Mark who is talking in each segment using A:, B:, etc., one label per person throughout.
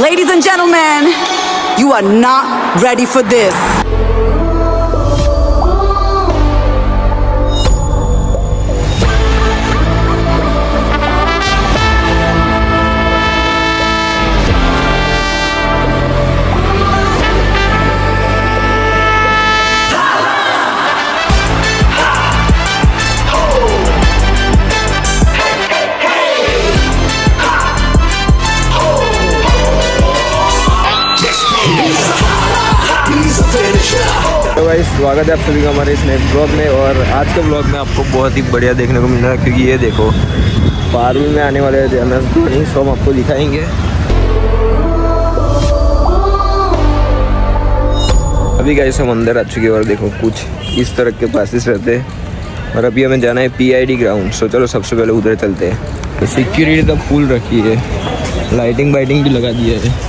A: Ladies and gentlemen, you are not ready for this.
B: तो भाई स्वागत है आप सभी का हमारे इस नए ब्लॉग में। और आज के ब्लॉग में आपको बहुत ही बढ़िया देखने को मिल रहा है, क्योंकि ये देखो पारुल में आने वाले MS धोनी, सो हम आपको दिखाएंगे। अभी गाइस हम अंदर आ चुके हैं और देखो कुछ इस तरह के पासेस रहते हैं। और अभी हमें जाना है PID ग्राउंड। सो चलो सबसे पहले उधर चलते हैं। तो सिक्योरिटी तो फुल रखी है, लाइटिंग वाइटिंग भी लगा दी है।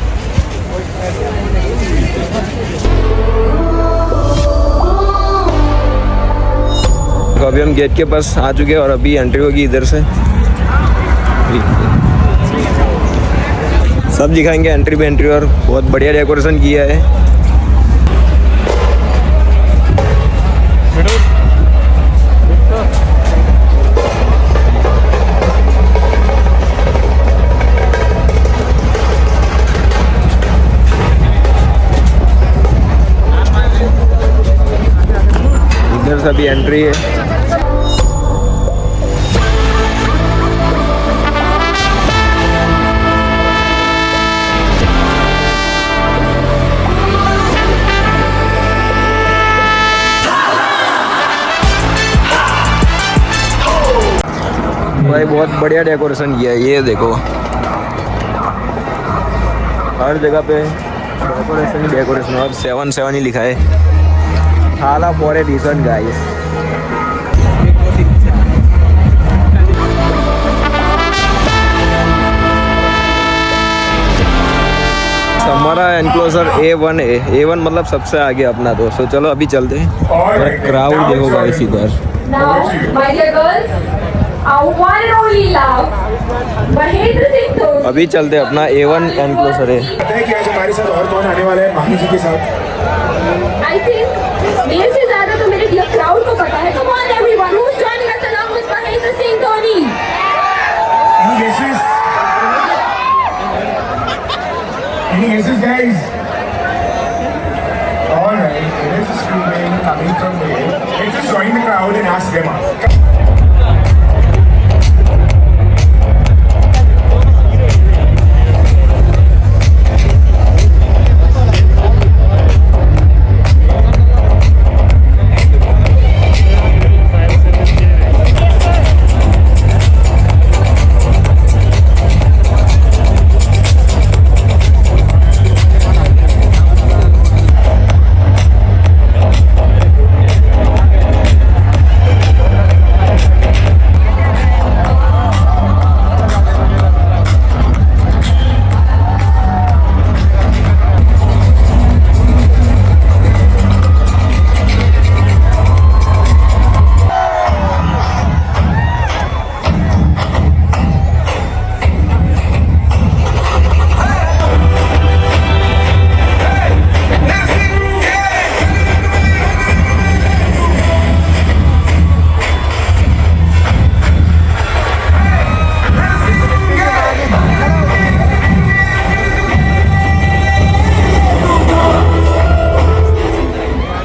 B: तो अभी हम गेट के पास आ चुके हैं और अभी एंट्री होगी इधर से। सब दिखाएंगे एंट्री पे एंट्री, और बहुत बढ़िया डेकोरेशन किया है। इधर से अभी एंट्री है। भाई बहुत बढ़िया डेकोरेशन किया है, ये देखो हर जगह पे डेकोरेशन ही डेकोरेशन। और 7-7 ही लिखा है, थाला फॉर ए रीजन गाइस। हमारा एनक्लोजर A1 है। A1 मतलब सबसे आगे अपना दोस्त। तो चलो अभी चलते हैं। और क्राउड देखो गाइस इधर।
C: Now, my dear girls, our one and only love, Mahendra Singh Dhoni.
B: अभी चलते हैं, अपना A1 एनक्लोजर है।
D: पता है कि आज हमारे साथ और कौन आने वाला है माही जी के साथ?
C: I think मेरे से ज़्यादा तो मेरे dear crowd को पता है। Come on everyone, who's joining us along with Mahendra Singh Dhoni?
D: Any guesses? Any guesses, guys? All right, there is a screaming coming from there. Let's just join the crowd and ask them out.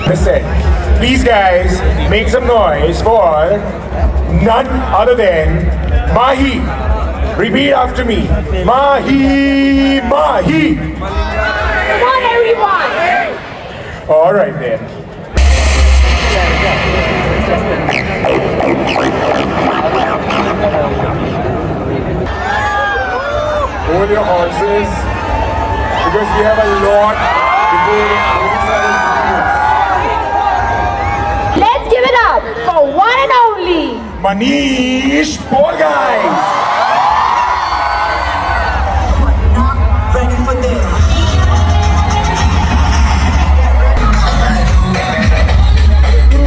D: Listen, please guys, make some noise for none other than Mahi. Repeat after me. Mahi, Mahi.
C: Come on everyone.
D: All right then. Hold your horses because we have a lot to do.
C: Let's give it up for one and only
D: Manish Borgais.
A: Ready for this.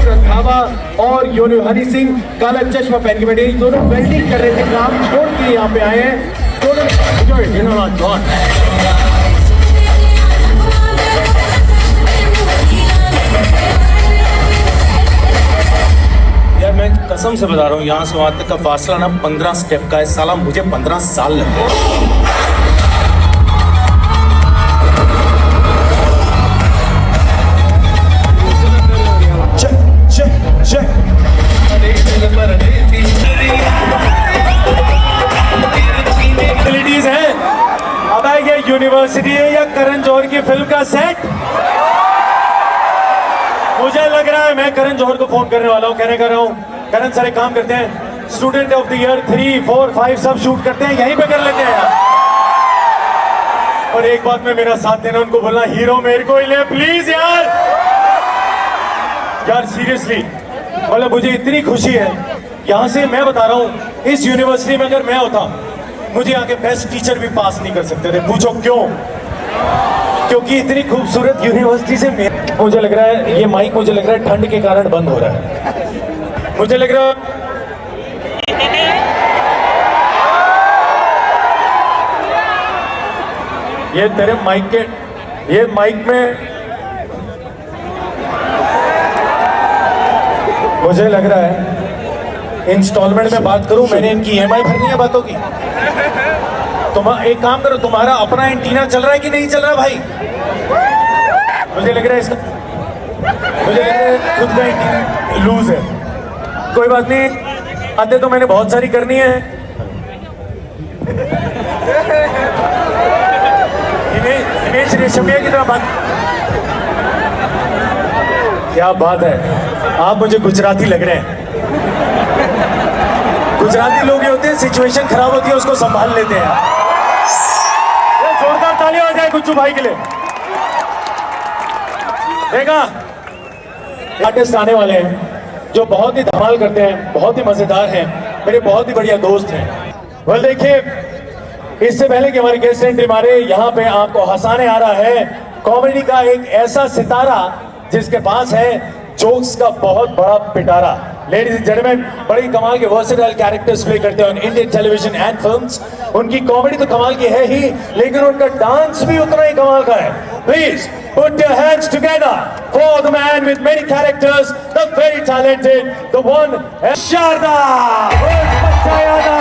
D: Randhawa और YONO Honey Singh काला चश्मा पहन के बैठे, दोनों welding कर रहे थे, काम छोड़ के यहाँ पे आए हैं दोनों।
E: कसम से बता रहा हूँ, यहाँ से वहाँ तक का फासला ना 15 स्टेप का है साला, मुझे 15 साल लग गए। फैसिलिटीज हैं। अब ये यूनिवर्सिटी है या करण जौहर की फिल्म का सेट? मुझे लग रहा है मैं करण जौहर को फोन करने वाला हूँ, कहने कर रहा हूँ करण सर एक काम करते हैं, स्टूडेंट ऑफ द ईयर 3, 4, 5 सब शूट करते हैं, यहीं पे कर लेते हैं यार। और एक बात में मेरा साथ देना, उनको बोलना हीरो मेरे को ही ले प्लीज यार। यार सीरियसली मतलब मुझे इतनी खुशी है, यहाँ से मैं बता रहा हूँ इस यूनिवर्सिटी में अगर मैं होता, मुझे आगे बेस्ट टीचर भी पास नहीं कर सकते थे। पूछो क्यों? क्योंकि इतनी खूबसूरत यूनिवर्सिटी से मुझे लग रहा है ये माइक मुझे लग रहा है ठंड के कारण बंद हो रहा है। मुझे लग रहा है ये तेरे माइक के ये माइक में मुझे लग रहा है इंस्टॉलमेंट में बात करूं, मैंने इनकी ईएमआई भरनी है बातों की। तुम एक काम करो, तुम्हारा अपना एंटीना चल रहा है कि नहीं चल रहा भाई? मुझे लग रहा है खुद का एंटीना लूज है। कोई बात नहीं, आते तो मैंने बहुत सारी करनी है। हिमेश रेशमिया की तरह बात। क्या बात है, आप मुझे गुजराती लग रहे हैं। गुजराती लोग ये होते हैं, सिचुएशन खराब होती है उसको संभाल लेते हैं। जोरदार तालियां हो जाए गुच्चू भाई के लिए। देखा आर्टिस्ट आने वाले हैं जो बहुत ही धमाल करते हैं, बहुत ही मजेदार हैं, मेरे बहुत ही बढ़िया दोस्त हैं। वेल देखिए, इससे पहले कि हमारे गेस्ट एंट्री मारे, यहाँ पे आपको हंसाने आ रहा है कॉमेडी का एक ऐसा सितारा जिसके पास है जोक्स का बहुत बड़ा पिटारा। लेडीज एंड जेंटलमैन, बड़ी कमाल के वर्सेटाइल कैरेक्टर्स प्ले करते हैं इंडियन टेलीविजन एंड फिल्म्स। उनकी कॉमेडी तो कमाल की है ही, लेकिन उनका डांस भी उतना ही कमाल का है। Please put your hands together for the man with many characters, the very talented, the one Sharda Bachcha Yadav.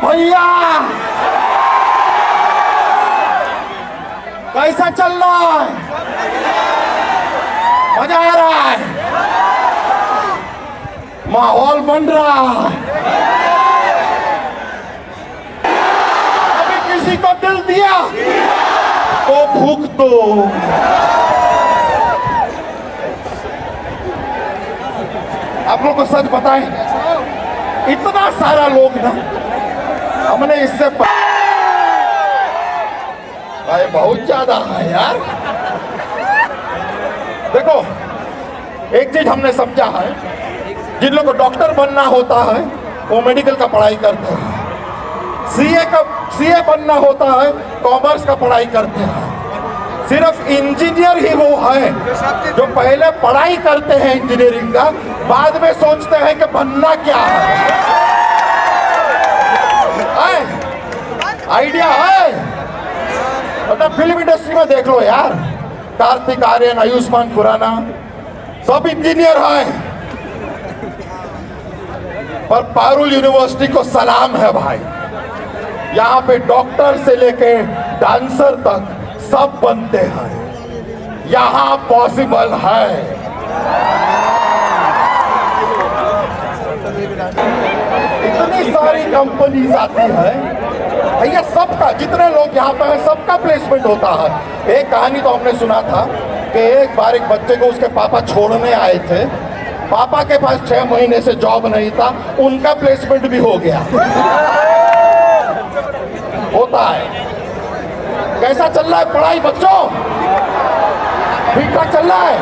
E: भैया कैसा चल रहा है? मजा आ रहा है? माहौल बन रहा है? अभी किसी को दिल दिया तो भूख दो। आप लोग को सच बताएं, इतना सारा लोग ना हमने इससे भाई बहुत ज्यादा है यार। देखो
D: एक चीज हमने समझा है, जिन लोगों को डॉक्टर बनना होता है वो मेडिकल का पढ़ाई करते हैं, सीए बनना होता है कॉमर्स का पढ़ाई करते हैं, सिर्फ इंजीनियर ही वो है जो पहले पढ़ाई करते हैं इंजीनियरिंग का, बाद में सोचते हैं कि बनना क्या है। आइडिया है मतलब फिल्म इंडस्ट्री में देख लो यार, कार्तिक आर्यन, आयुष्मान खुराना सब इंजीनियर हैं, पर पारुल यूनिवर्सिटी को सलाम है भाई, यहाँ पे डॉक्टर से लेके डांसर तक सब बनते हैं, यहाँ पॉसिबल है। इतनी सारी कंपनीज आती है भैया, सबका जितने लोग यहाँ पे हैं सबका प्लेसमेंट होता है। एक कहानी तो हमने सुना था कि एक बार एक बच्चे को उसके पापा छोड़ने आए थे, पापा के पास 6 महीने से जॉब नहीं था, उनका प्लेसमेंट भी हो गया। होता है। कैसा चल रहा है पढ़ाई बच्चों? ठीक ठाक चल रहा है?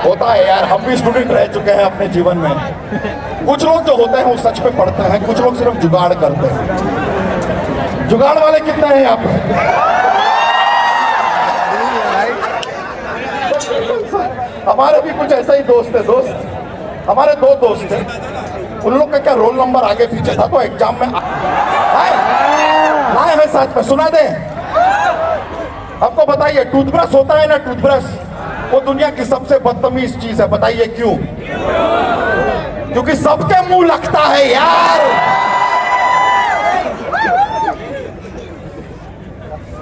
D: होता है यार, हम भी स्टूडेंट रह चुके हैं अपने जीवन में। कुछ लोग जो होते हैं वो सच में पढ़ते हैं, कुछ लोग सिर्फ जुगाड़ करते हैं। जुगाड़ वाले कितने हैं यहाँ पे? हमारे भी कुछ ऐसा ही दोस्त है। दोस्त हमारे 2 दोस्त थे, उन लोग का क्या रोल नंबर आगे पीछे था, तो एग्जाम में आए हैं साथ में। सुना दे आपको, बताइए टूथब्रश होता है ना, टूथब्रश वो दुनिया की सबसे बदतमीज चीज है। बताइए क्यों? क्योंकि सबके मुंह लगता है यार।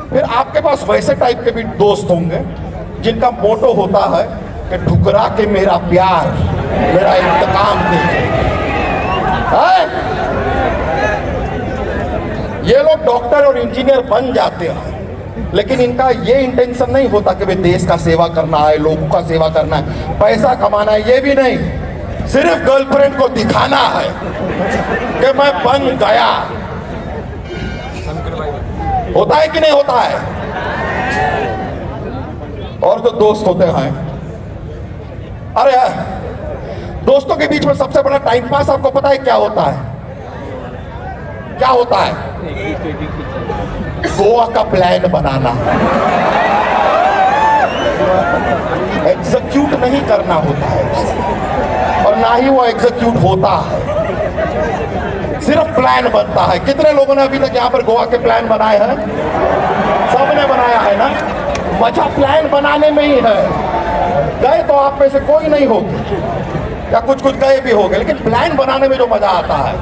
D: फिर आपके पास वैसे टाइप के भी दोस्त होंगे जिनका मोटो होता है कि ठुकरा के मेरा प्यार, मेरा इंतकाम देखेंगे। ये लोग डॉक्टर और इंजीनियर बन जाते हैं, लेकिन इनका ये इंटेंशन नहीं होता कि वे देश का सेवा करना है, लोगों का सेवा करना है, पैसा कमाना है, ये भी नहीं। सिर्फ गर्लफ्रेंड को दिखाना है कि मैं बन गया। होता है कि नहीं होता है? और जो दोस्त होते हैं, अरे यार दोस्तों के बीच में सबसे बड़ा टाइम पास आपको पता है क्या होता है? क्या होता है? गोवा का प्लान बनाना। एग्जीक्यूट नहीं करना होता है उसे, और ना ही वो एग्जीक्यूट होता है, सिर्फ प्लान बनता है। कितने लोगों ने अभी तक यहाँ पर गोवा के प्लान बनाए हैं? सबने बनाया है ना? मजा प्लान बनाने में ही है। गए तो आप में से कोई नहीं होगी, या कुछ गए भी होंगे, लेकिन प्लान बनाने में जो मजा आता है।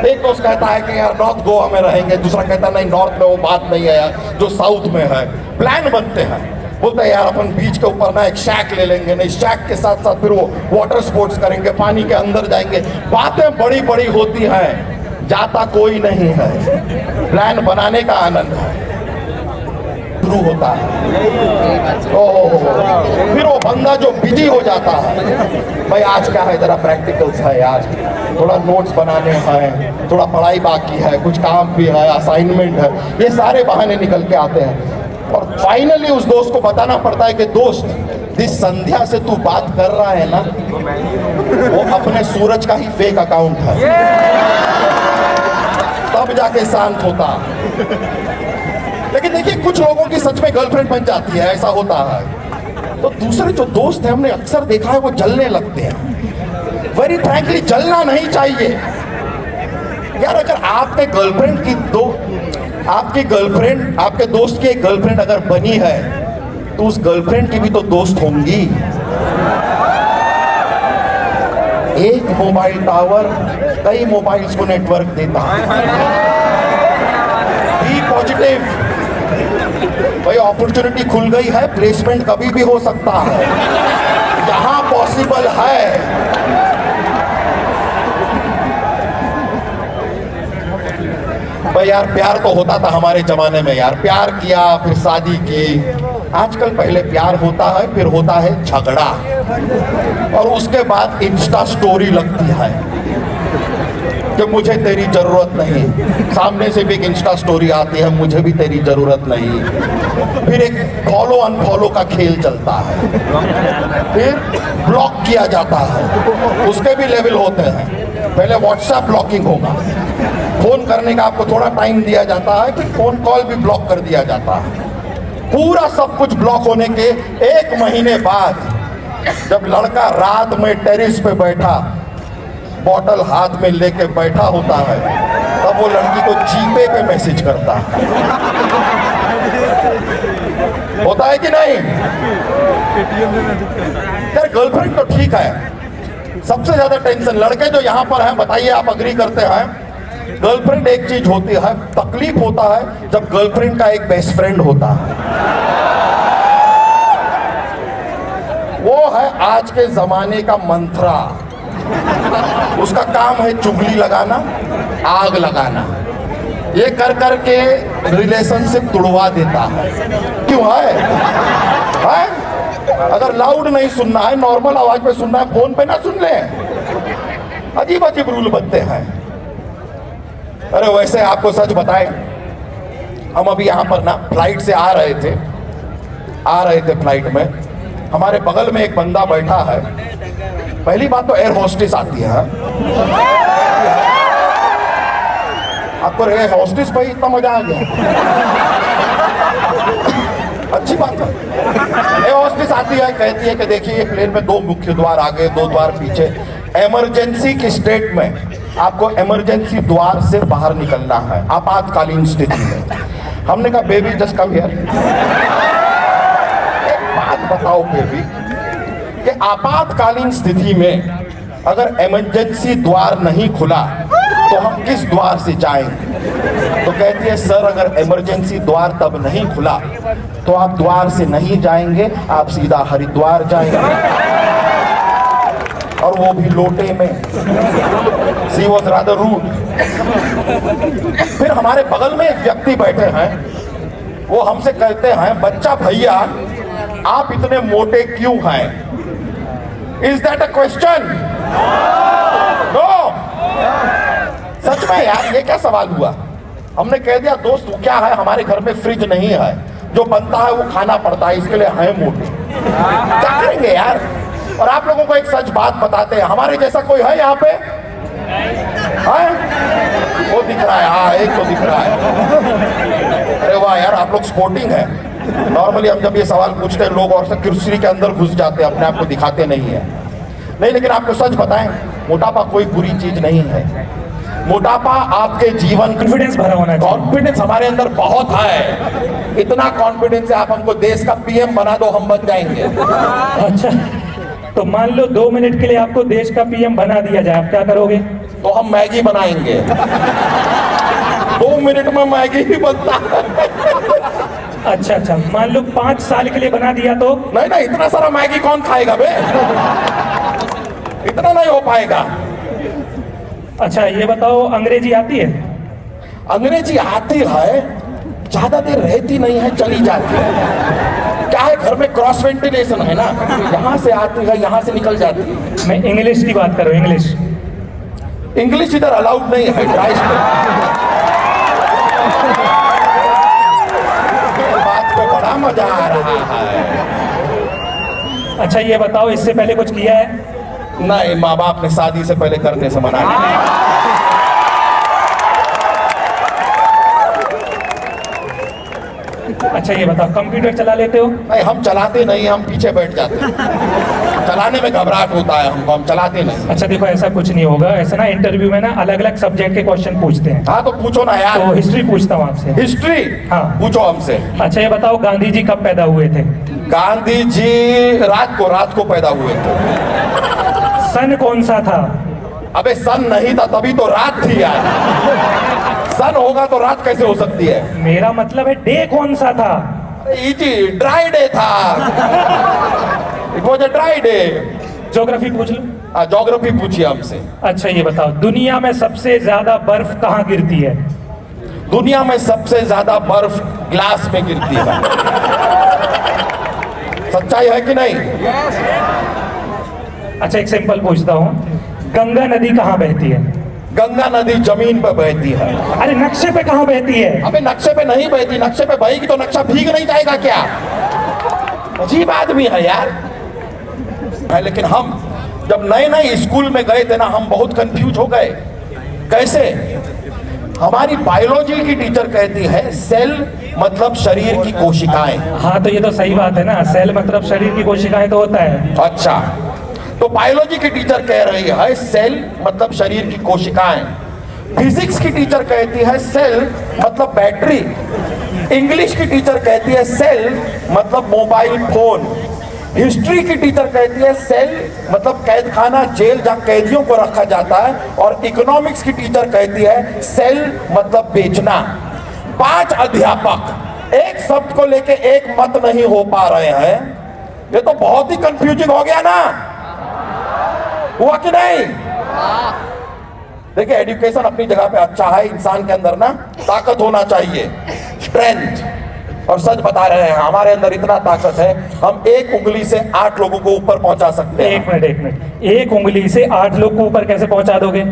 D: एक दोस्त कहता है कि यार नॉर्थ गोवा में रहेंगे, दूसरा कहता है नहीं नॉर्थ में वो बात नहीं है यार, जो साउथ में है। प्लान बनते हैं, बोलते हैं यार अपन बीच के ऊपर ना एक शैक ले लेंगे, नहीं शैक के साथ साथ फिर वो वाटर स्पोर्ट्स करेंगे, पानी के अंदर जाएंगे। बातें बड़ी बड़ी होती हैं, जाता कोई नहीं है। प्लान बनाने का आनंद है, शुरू होता है। फिर वो बंदा जो बिजी हो जाता है, भाई आज क्या है, जरा प्रैक्टिकल्स है यार, थोड़ा नोट्स बनाने हैं, थोड़ा पढ़ाई बाकी है, कुछ काम भी है, असाइनमेंट है, ये सारे बहाने निकल के आते हैं। और फाइनली उस दोस्त को बताना पड़ता है कि दोस्त, जिस संध्या से तू बात कर रहा है ना, वो अपने सूरज का ही फेक अकाउंट है। तब जाके शांत होता। लेकिन देखिए कुछ लोगों की सच में गर्लफ्रेंड बन जाती है, ऐसा होता है। तो दूसरे जो दोस्त हैं, हमने अक्सर देखा है, वो जलने लगते हैं। वेरी फ्रैंकली जलना नहीं चाहिए यार। अगर आपके गर्लफ्रेंड की आपकी गर्लफ्रेंड, आपके दोस्त की एक गर्लफ्रेंड अगर बनी है, तो उस गर्लफ्रेंड की भी तो दोस्त होंगी। एक मोबाइल टावर कई मोबाइल्स को नेटवर्क देता है। बी पॉजिटिव भाई, अपॉर्चुनिटी खुल गई है, प्लेसमेंट कभी भी हो सकता है, यहां पॉसिबल है। भाई यार प्यार तो होता था हमारे जमाने में यार, प्यार किया फिर शादी की। आजकल पहले प्यार होता है, फिर होता है झगड़ा, और उसके बाद इंस्टा स्टोरी लगती है। कि मुझे तेरी जरूरत नहीं, सामने से भी एक इंस्टा स्टोरी आती है मुझे भी तेरी जरूरत नहीं, फिर एक फॉलो अनफॉलो का खेल चलता है, फिर ब्लॉक किया जाता है, उसके भी लेवल होते हैं। पहले व्हाट्सएप ब्लॉकिंग होगा, फोन करने का आपको थोड़ा टाइम दिया जाता है, कि फोन कॉल भी ब्लॉक कर दिया जाता है। पूरा सब कुछ ब्लॉक होने के 1 महीने बाद जब लड़का रात में टेरिस पे बैठा बॉटल हाथ में लेके बैठा होता है, तब वो लड़की को जीपे पे मैसेज करता है। होता है कि नहीं? यार गर्लफ्रेंड तो ठीक है, सबसे ज्यादा टेंशन लड़के जो यहां पर हैं, बताइए आप अग्री करते हैं? गर्लफ्रेंड एक चीज होती है, तकलीफ होता है जब गर्लफ्रेंड का एक बेस्ट फ्रेंड होता है। वो है आज के जमाने का मंत्रा, उसका काम है चुगली लगाना, आग लगाना, ये कर कर के रिलेशनशिप तुड़वा देता है। क्यों है? अगर लाउड नहीं सुनना है, नॉर्मल आवाज पे सुनना है, फोन पे ना सुन ले। अजीब अजीब रूल बनते हैं। अरे वैसे आपको सच बताएं, हम अभी यहाँ पर ना फ्लाइट से आ रहे थे फ्लाइट में, हमारे बगल में एक बंदा बैठा है। पहली बात तो एयर होस्टेस आती है। आपको एयर होस्टेस पर इतना मजा आ गया? अच्छी बात है। एयर होस्टेस आती है, कहती है कि देखिए ये प्लेन में 2 मुख्य द्वार आगे, 2 द्वार पीछे, इमरजेंसी की स्टेट में आपको इमरजेंसी द्वार से बाहर निकलना है आपातकालीन स्थिति में। हमने कहा बेबी जस्ट कम हियर। एक बात बताओ बेबी, कि आपातकालीन स्थिति में अगर इमरजेंसी द्वार नहीं खुला तो हम किस द्वार से जाएंगे? तो कहती है सर अगर इमरजेंसी द्वार तब नहीं खुला तो आप द्वार से नहीं जाएंगे, आप सीधा हरिद्वार जाएंगे, और वो भी लोटे में। She was rather rude। फिर हमारे बगल में एक व्यक्ति बैठे हैं, वो हमसे कहते हैं बच्चा भैया आप इतने मोटे क्यों हैं? Is that a question? No। सच में यार ये क्या सवाल हुआ? हमने कह दिया दोस्त क्या है, हमारे घर में फ्रिज नहीं है, जो बनता है वो खाना पड़ता है, इसके लिए है मोटे। क्या करेंगे यार? और आप लोगों को एक सच बात बताते हैं, हमारे जैसा कोई है यहाँ पे? है? वो दिख रहा है, हाँ एक तो दिख रहा है। अरे वाह यार आप लोग स्पोर्टिंग है। नॉर्मली हम जब ये सवाल पूछते हैं लोग और से कुर्सी के अंदर घुस जाते हैं, अपने आप को दिखाते नहीं है। नहीं, लेकिन आपको सच बताएं, मोटापा कोई बुरी चीज नहीं है। मोटापा आपके जीवन
E: कॉन्फिडेंस भरा होना चाहिए।
D: कॉन्फिडेंस हमारे अंदर बहुत है, इतना कॉन्फिडेंस है आप हमको देश का पीएम बना दो, हम बन जाएंगे।
E: अच्छा, तो मान लो 2 मिनट के लिए आपको देश का पीएम बना दिया जाए, आप क्या करोगे?
D: तो हम मैगी बनाएंगे। 2 मिनट में मैगी ही बनता है।
E: अच्छा, मान लो 5 साल के लिए बना दिया तो?
D: नहीं, इतना सारा मैगी कौन खाएगा बे? इतना नहीं हो पाएगा।
E: अच्छा ये बताओ अंग्रेजी आती है?
D: अंग्रेजी आती है, ज्यादा देर रहती नहीं है, चली जाती है। क्या है घर में क्रॉस वेंटिलेशन है ना, यहाँ से आती है यहाँ से निकल जाती है।
E: मैं इंग्लिश की बात करूँ।
D: इंग्लिश इधर अलाउड नहीं है ड्राइव पे। बात पे बड़ा मजा आ रहा है।
E: अच्छा ये बताओ इससे पहले कुछ किया है?
D: नहीं, माँ बाप ने शादी से पहले करने से मना किया।
E: अच्छा ये बताओ कंप्यूटर चला लेते हो?
D: नहीं, हम चलाते नहीं, हम पीछे बैठ जाते हैं। चलाने में घबराहट होता है हमको, हम चलाते नहीं।
E: अच्छा देखो ऐसा कुछ नहीं होगा, ऐसा ना इंटरव्यू में ना अलग अलग सब्जेक्ट के क्वेश्चन पूछते हैं।
D: हाँ तो पूछो ना यार।
E: तो हिस्ट्री पूछता हूँ आपसे।
D: हिस्ट्री?
E: हाँ
D: पूछो हमसे।
E: अच्छा ये बताओ गांधी जी कब पैदा हुए थे?
D: गांधी जी रात को पैदा हुए थे।
E: सन कौन सा था?
D: अबे सन नहीं था तभी तो रात थी यार। सन होगा तो रात कैसे हो सकती है?
E: मेरा मतलब है डे कौन सा था?
D: इजी, ड्राई डे था। It was a dry day.
E: Geography पूछ लो।
D: ज्योग्राफी पूछिए हमसे।
E: अच्छा ये बताओ दुनिया में सबसे ज्यादा बर्फ कहाँ गिरती है?
D: दुनिया में सबसे ज्यादा बर्फ ग्लास में गिरती है। सच्चाई है कि नहीं?
E: अच्छा एक सिंपल पूछता हूँ, गंगा नदी कहाँ बहती है?
D: गंगा नदी जमीन पर बहती है।
E: अरे नक्शे पे कहाँ बहती है?
D: अबे नक्शे पे नहीं बहती, नक्शे पे बहेगी तो नक्शा भीग नहीं जाएगा क्या? अजीब आदमी है यार। है, लेकिन हम जब नए नए स्कूल में गए थे ना, हम बहुत कंफ्यूज हो गए। कैसे? हमारी बायोलॉजी की टीचर कहती है सेल मतलब शरीर की कोशिकाएं।
E: हाँ तो ये तो सही बात है ना, सेल मतलब शरीर की कोशिकाएं तो होता है।
D: अच्छा, तो बायोलॉजी की टीचर कह रही है सेल मतलब शरीर की कोशिकाएं। फिजिक्स की टीचर कहती है सेल मतलब बैटरी। इंग्लिश की टीचर कहती है सेल मतलब मोबाइल फोन। हिस्ट्री की टीचर कहती है सेल मतलब कैद खाना, जेल जहां कैदियों को रखा जाता है। और इकोनॉमिक्स की टीचर कहती है सेल मतलब बेचना। 5 अध्यापक एक शब्द को लेके एक मत नहीं हो पा रहे हैं। ये तो बहुत ही कंफ्यूजिंग हो गया ना, हुआ कि नहीं? देखिए, एजुकेशन अपनी जगह पे अच्छा है, इंसान के अंदर ना ताकत होना चाहिए, स्ट्रेंथ। और सच बता रहे हैं, हमारे अंदर इतना ताकत है, हम एक उंगली से 8 लोगों को ऊपर पहुंचा सकते हैं।
E: एक मिनट, एक उंगली से 8 लोग को ऊपर कैसे पहुंचा दोगे?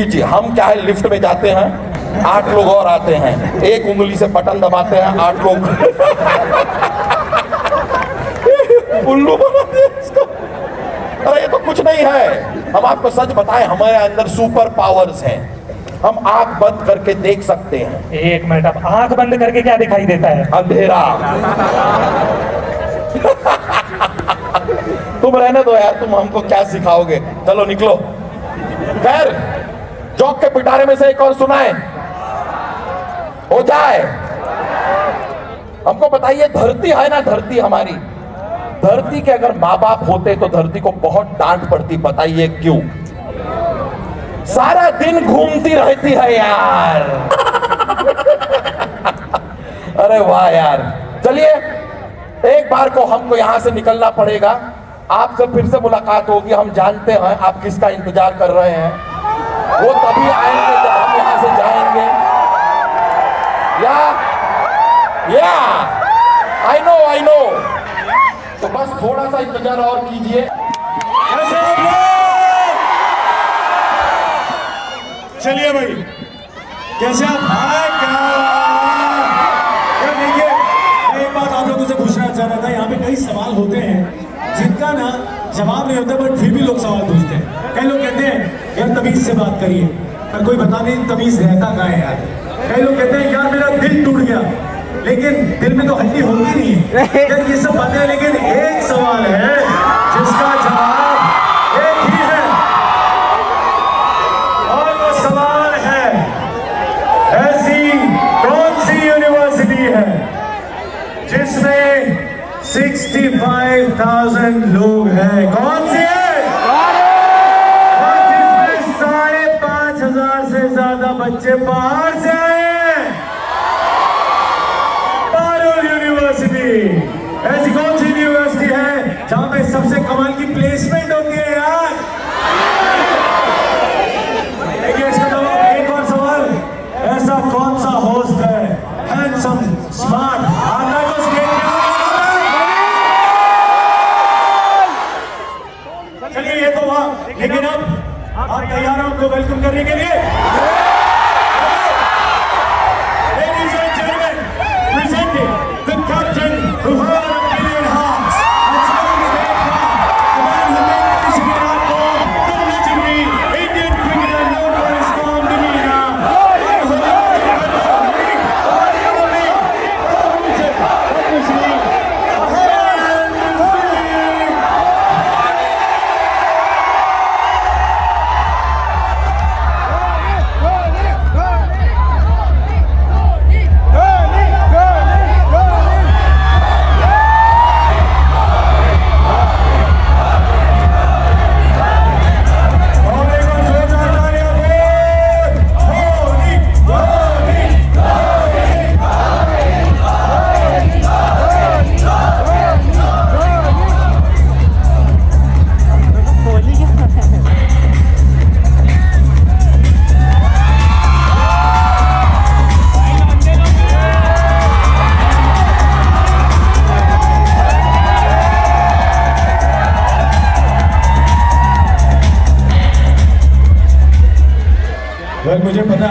D: जी, हम क्या है, लिफ्ट में जाते हैं, 8 लोग और आते हैं, एक उंगली से बटन दबाते हैं, 8 लोग उल्लू बनाते हैं इसको। अरे ये तो कुछ नहीं है। हम आपको सच बताएं, हमारे अंदर सुपर पावर्स हैं। हम आंख बंद करके देख सकते हैं।
E: एक मिनट, अब आंख बंद करके क्या दिखाई देता है?
D: अंधेरा। तुम रहने दो यार, तुम हमको क्या सिखाओगे? चलो निकलो। खैर, जॉक के पिटारे में से एक और सुनाए हो जाए। हमको बताइए, धरती है ना, धरती हमारी, धरती के अगर माँ बाप होते तो धरती को बहुत डांट पड़ती। बताइए क्यों? सारा दिन घूमती रहती है यार। अरे वाह यार। चलिए, एक बार को हमको यहां से निकलना पड़ेगा। आपसे फिर से मुलाकात होगी। हम जानते हैं आप किसका इंतजार कर रहे हैं। वो तभी आएंगे जब हम यहां से जाएंगे। या आई नो। तो बस थोड़ा सा इंतजार और कीजिए।
E: चलिए भाई, कैसे आप? देखिए, मैं एक बात आप लोगों से पूछना चाह रहा था। यहाँ पे कई सवाल होते हैं जिनका ना जवाब नहीं होता, बट फिर भी लोग सवाल पूछते हैं। कई लोग कहते हैं यार तमीज से बात करिए, पर कोई बता नहीं तमीज रहता कहाँ है यार। कई लोग कहते हैं यार मेरा दिल टूट गया, लेकिन दिल में तो हड्डी होती नहीं है। यार ये सब बातें हैं, लेकिन एक सवाल है जिसका जवाब एक ही है, और वो सवाल है ऐसी कौन सी यूनिवर्सिटी है जिसमें 65,000 लोग हैं? कौन सी है? और जिसमें 5,500 से ज्यादा बच्चे बाहर से आए हैं? पारुल यूनिवर्सिटी। ऐसी कौन सी यूनिवर्सिटी है जहां पे सबसे कमाल की प्लेसमेंट होती है यार? देखिए, इसका जवाब एक और सवाल, ऐसा कौन सा होस्ट है हैंडसम, स्मार्ट, आता है तो स्टेज पे आके? चलिए, ये तो हुआ, लेकिन अब आप तैयार हैं उनको वेलकम करने के लिए? Ladies and gentlemen, presenting the captain who held a billion hearts, and the man who made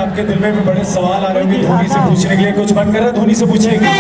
E: आपके दिल में भी बड़े सवाल आ रहे होंगे धोनी से पूछने के लिए। कुछ मन कर रहा है धोनी से पूछने के लिए?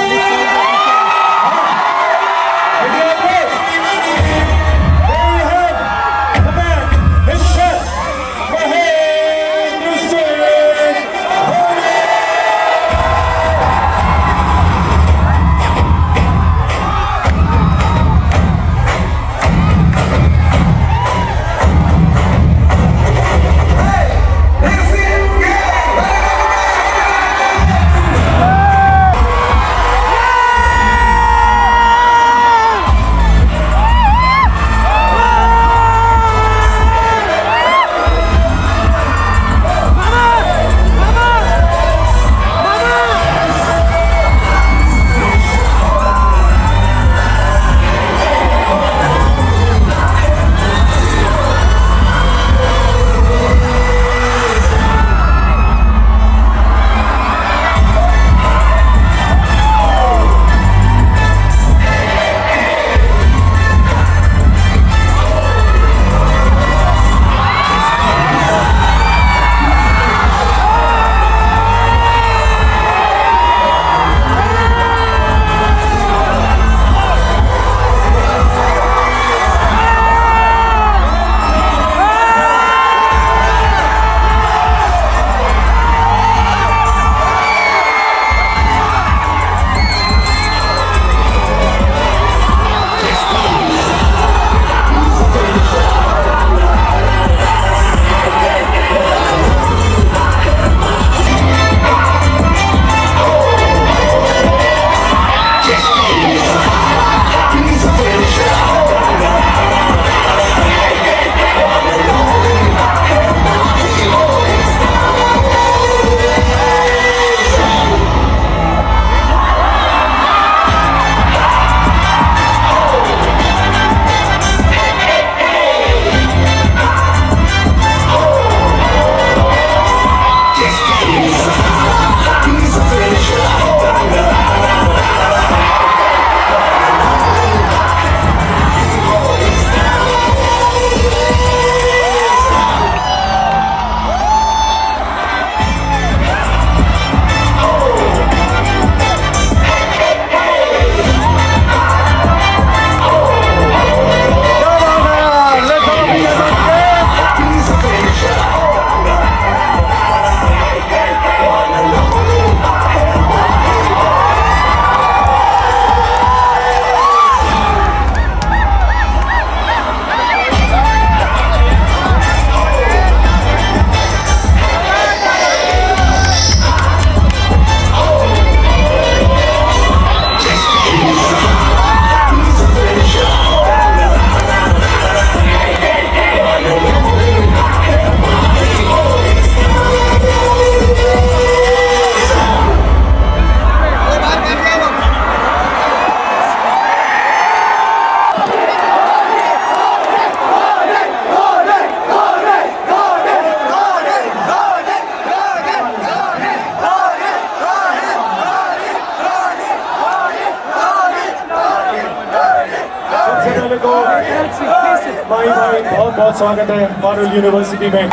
E: भाई बहुत बहुत स्वागत है पारुल यूनिवर्सिटी में।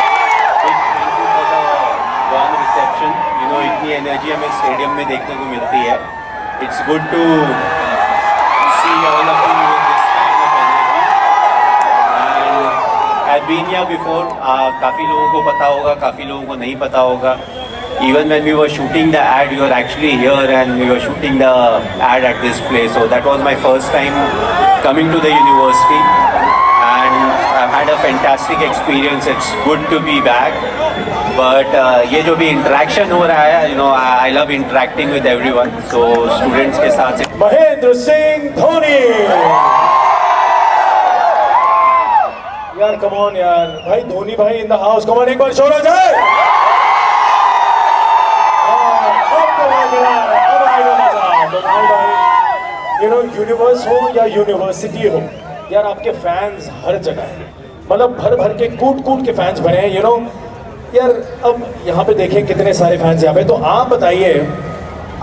F: वार्म रिसेप्शन, यू नो इतनी एनर्जी हमें स्टेडियम में देखने को मिलती है। It's good to see all of you with this kind of energy and I have been here before. काफ़ी लोगों को पता होगा, काफ़ी लोगों को नहीं पता होगा। Even when we were shooting the ad, we were actually here and we were shooting the ad at this place. So that was my first time coming to the university and I've had a fantastic experience. It's good to be back. But ये जो भी interaction हो रहा है, you know, I love interacting with everyone. So students के साथ
E: महेंद्र सिंह धोनी। यार come on यार, भाई धोनी भाई in the house, come on एक बार शोर हो जाए। यू नो यूनिवर्स हो या यूनिवर्सिटी हो यार, आपके फैंस हर जगह हैं, मतलब भर भर के कूट कूट के फैंस बने हैं। यू नो यार, अब यहाँ पे देखें कितने सारे फैंस यहाँ पे, तो आप बताइए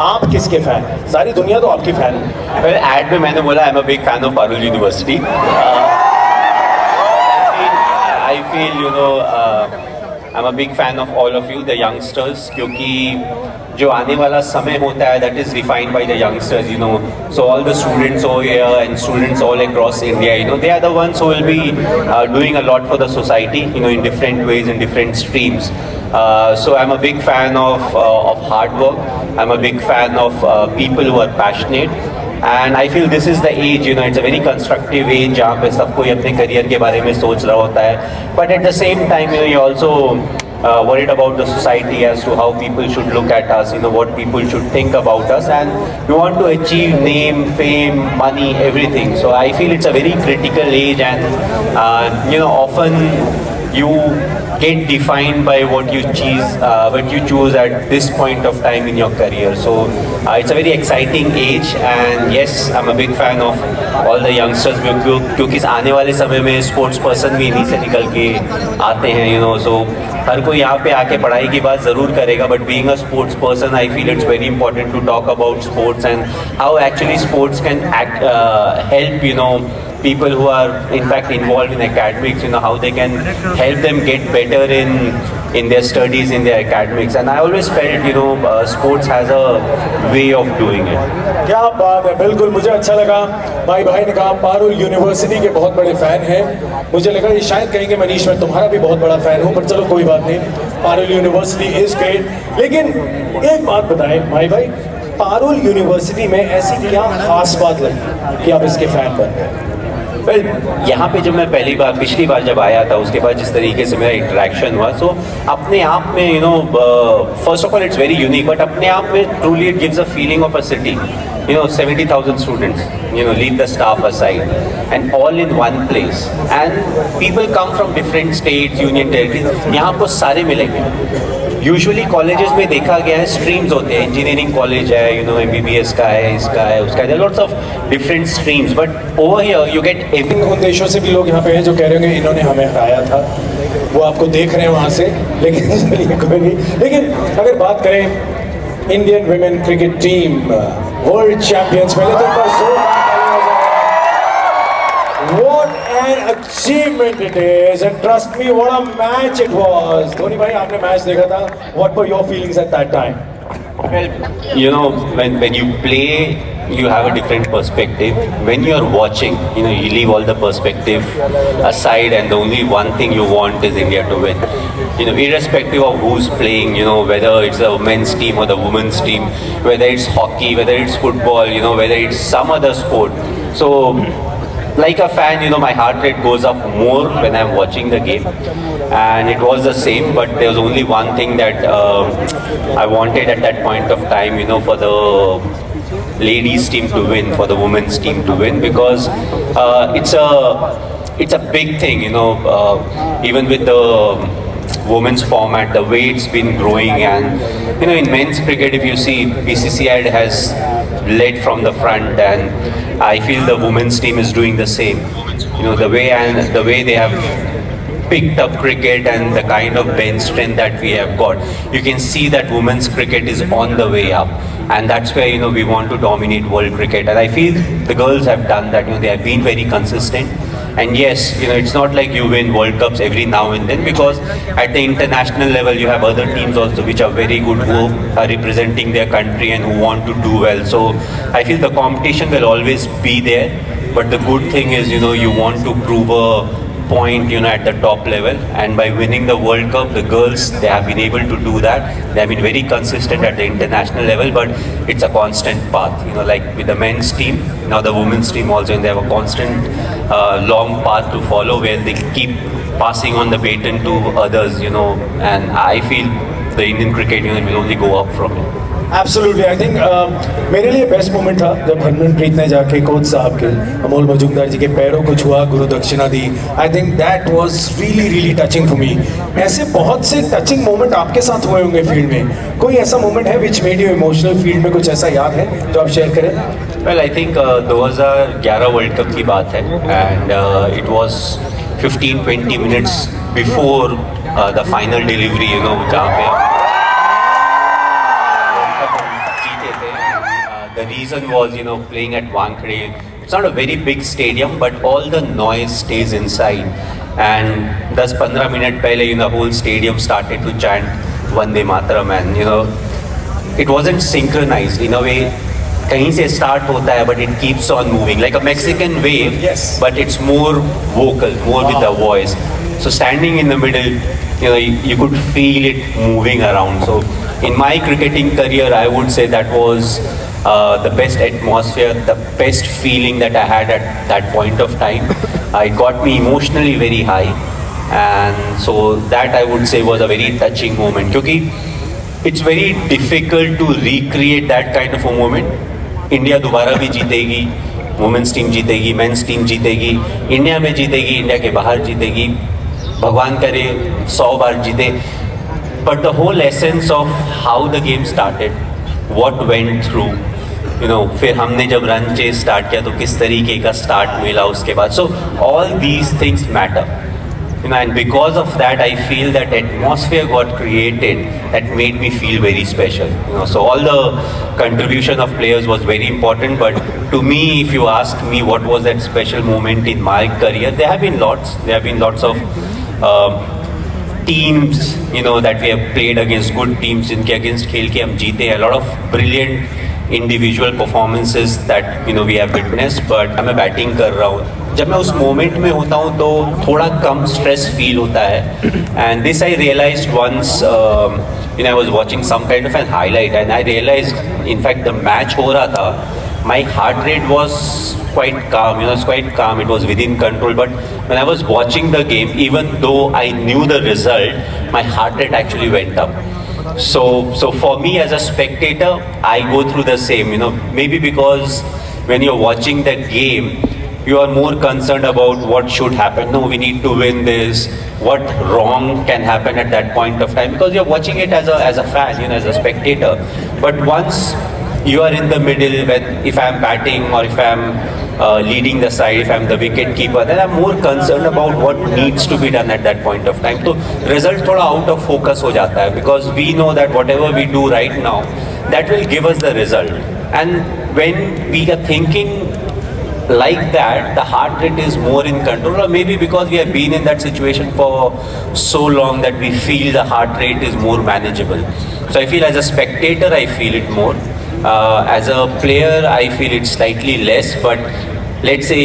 E: आप किसके फैन हैं? सारी दुनिया तो आपकी फैन है।
F: well, ad में मैंने बोला I am a big fan of Parul university. I feel you know I'm a big fan of all of you, the youngsters, क्योंकि जो आने वाला समय होता है that is defined by the youngsters, you know. So all the students over here and students all across India, you know, they are the ones who will be doing a lot for the society, you know, in different ways, in different streams. So I'm a big fan of hard work. I'm a big fan of people who are passionate. And I feel this is the age, you know, it's a very constructive age जहाँ पे सब कोई अपने career के बारे में सोच रहा होता है. But at the same time, you know, you also worried about the society as to how people should look at us, you know, what people should think about us, and we want to achieve name, fame, money, everything. So I feel it's a very critical age, and you know, often you get defined by what you choose at this point of time in your career. So it's a very exciting age, and yes, I'm a big fan of all the youngsters क्योंकि इस आने वाले समय में sports person भी इन्हीं से निकल के आते हैं, you know. So हर कोई यहाँ पे आके पढ़ाई की बात ज़रूर करेगा, but being a sports person, I feel it's very important to talk about sports and how actually sports can help, you know, people who are in fact involved in academics, you know, how they can help them get better in their studies, in their academics. And I always felt, you know, sports has a way of doing it.
E: क्या बात है, बिल्कुल मुझे अच्छा लगा. भाई ने कहा पारुल यूनिवर्सिटी के बहुत बड़े फैन हैं. मुझे लगा ये शायद कहेंगे मनीष मैं तुम्हारा भी बहुत बड़ा फैन हूँ, पर चलो कोई बात नहीं. Parul university is great. लेकिन एक बात बताएं भाई, पारुल यूनिवर्सिटी में ऐसी क्या खास बात लगी कि आप इसके फैन बन गए?
F: वेल यहाँ पे जब मैं पिछली बार जब आया था, उसके बाद जिस तरीके से मेरा इंटरेक्शन हुआ, सो अपने आप में, you know, first of all it's very unique, but अपने आप में truly it gives a feeling of a city. You know, 70,000 students, you know, leave the staff aside, and all in one place, and people come from different states, union territories. यहाँ आपको सारे मिलेंगे. Usually colleges में देखा गया है streams होते हैं, इंजीनियरिंग कॉलेज है, यू नो, MBBS का है, इसका है, उसका है, lots of different streams, but over here you get every.
E: उन देशों से भी लोग यहाँ पे हैं जो कह रहे होंगे इन्होंने हमें हराया था, वो आपको देख रहे हैं वहाँ से. लेकिन कोई नहीं. लेकिन अगर बात करें Indian women cricket team world champions, पहले तो What an achievement it is, and trust me, what a match it was. Dhoni भाई आपने मैच देखा था. What were your feelings at that time?
F: Well, you know, when you play, you have a different perspective. When you are watching, you know, you leave all the perspective aside, and the only one thing you want is India to win. You know, irrespective of who's playing, you know, whether it's the men's team or the women's team, whether it's hockey, whether it's football, you know, whether it's some other sport. So, like a fan, you know, my heart rate goes up more when I'm watching the game, and it was the same, but there was only one thing that I wanted at that point of time, you know, for the ladies team to win, for the women's team to win, because it's a big thing, you know, even with the women's format, the way it's been growing, and you know, in men's cricket, if you see, BCCI has led from the front, and I feel the women's team is doing the same. You know, the way they have picked up cricket and the kind of bench strength that we have got, you can see that women's cricket is on the way up, and that's where, you know, we want to dominate world cricket, and I feel the girls have done that. You know, they have been very consistent. And yes, you know, it's not like you win World Cups every now and then, because at the international level you have other teams also which are very good, who are representing their country and who want to do well. So I feel the competition will always be there, but the good thing is, you know, you want to prove a point, you know, at the top level, and by winning the World Cup, the girls, they have been able to do that. They have been very consistent at the international level, but it's a constant path, you know, like with the men's team, now the women's team also, and they have a constant long path to follow where they keep passing on the baton to others, you know, and I feel the Indian cricket, you know, will only go up from it.
E: Absolutely, I think मेरे लिए best moment था जब हरमनप्रीत ने जाके coach साहब के, अमोल मजूमदार जी के पैरों को छुआ, गुरु दक्षिणा दी. I think that was really touching for me. ऐसे बहुत से टचिंग मोमेंट आपके साथ हुए होंगे फील्ड में. कोई ऐसा मोमेंट है which made you emotional field में, कुछ ऐसा याद है जो आप शेयर करें?
F: Well, I think 2011 world cup की बात है, and it was 15-20 minutes before the final delivery, you know, जहाँ पे the reason was, you know, playing at Wankhede. It's not a very big stadium, but all the noise stays inside. and 10-15 minute pehle, you know, the whole stadium started to chant Vande Mataram, and you know, it wasn't synchronized in a way. कहीं से start होता है, but it keeps on moving like a Mexican wave.
E: Yes.
F: But it's more vocal, more with the voice. So standing in the middle, you know, you could feel it moving around. So in my cricketing career, I would say that was the best atmosphere, the best feeling that I had at that point of time. It got me emotionally very high, and so that I would say was a very touching moment. Because it's very difficult to recreate that kind of a moment. India दोबारा भी जीतेगी, women's team जीतेगी, men's team जीतेगी, India में जीतेगी, India के बाहर जीतेगी, भगवान करे 100 बार जीते. But the whole essence of how the game started, what went through, you know, फिर हमने जब रन चेज स्टार्ट किया तो किस तरीके का स्टार्ट मिला उसके बाद. So all these things matter. You know, and because of that, I feel that atmosphere got created that made me feel very special. You know, so all the contribution of players was very important. But to me, if you ask me what was that special moment in my career, there have been lots. There have been lots of teams, you know, that we have played against, good teams जिनके against खेल के हम जीते. A lot of brilliant individual performances that, you know, we have witnessed. But मैं batting कर रहा हूँ, जब मैं उस मोमेंट में होता हूँ तो थोड़ा कम स्ट्रेस फील होता है. And this I realized once, you know, I was watching some kind of an highlight, and I realized in fact the match हो रहा था, my heart rate was quite calm, you know, it's quite calm, it was within control. But when I was watching the game, even though I knew the result, my heart rate actually went up. So for me as a spectator, I go through the same, you know, maybe because when you're watching the game, you are more concerned about what should happen. No, we need to win this. What wrong can happen at that point of time? Because you're watching it as a fan, you know, as a spectator. But once you are in the middle, when if I'm batting or if I'm leading the side, if I'm the wicket keeper, then I'm more concerned about what needs to be done at that point of time. So result थोड़ा out of focus हो जाता है, because we know that whatever we do right now, that will give us the result. And when we are thinking like that, the heart rate is more in control, or maybe because we have been in that situation for so long that we feel the heart rate is more manageable. So I feel as a spectator, I feel it more. As a player, I feel it slightly less. But let's say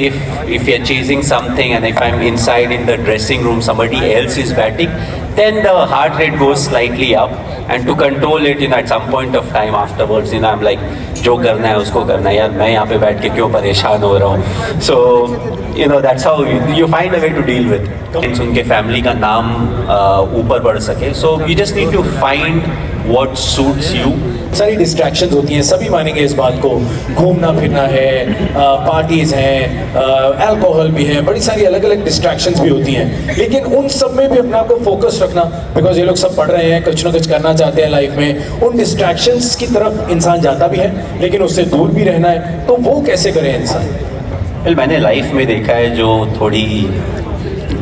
F: if you're chasing something and if I'm inside in the dressing room, somebody else is batting, then the heart rate goes slightly up. And to control it, you know, at some point of time afterwards, you know, I'm like, जो करना है उसको करना है यार, मैं यहाँ पे बैठ के क्यों परेशान हो रहा हूँ. So you know, that's how you find a way to deal with it. उनके फैमिली का नाम ऊपर बढ़ सके. So you just need to find what suits you.
E: सारी डिस्ट्रैक्शंस होती हैं, सभी मानेंगे इस बात को. घूमना फिरना है, पार्टीज़ हैं, अल्कोहल भी है, बड़ी सारी अलग अलग डिस्ट्रैक्शंस भी होती हैं. लेकिन उन सब में भी अपने आप को फोकस रखना, बिकॉज ये लोग सब पढ़ रहे हैं, कुछ ना कुछ करना चाहते हैं लाइफ में. उन डिस्ट्रैक्शंस की तरफ इंसान जाता भी है, लेकिन उससे दूर भी रहना है. तो वो कैसे करे इंसान?
F: Well, मैंने लाइफ में देखा है जो थोड़ी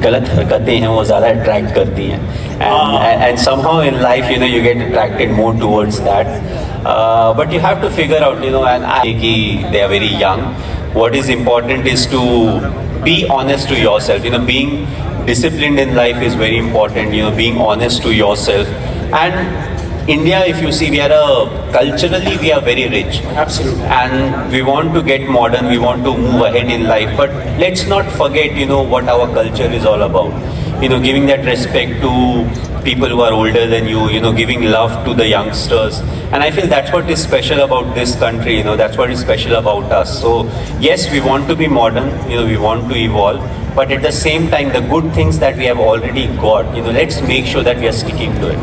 F: गलत हरकतें हैं वो ज़्यादा अट्रैक्ट करती हैं. And somehow in life, you know, you get attracted more towards that. But you have to figure out, you know, and they are very young. What is important is to be honest to yourself. You know, being disciplined in life is very important. You know, being honest to yourself. And India, if you see, culturally we are very rich.
E: Absolutely.
F: And we want to get modern, we want to move ahead in life. But let's not forget, you know, what our culture is all about. You know, giving that respect to people who are older than you know, giving love to the youngsters. And I feel that's what is special about this country, you know, that's what is special about us. So, yes, we want to be modern, you know, we want to evolve. But at the same time, the good things that we have already got, you know, let's make sure that we are sticking to it.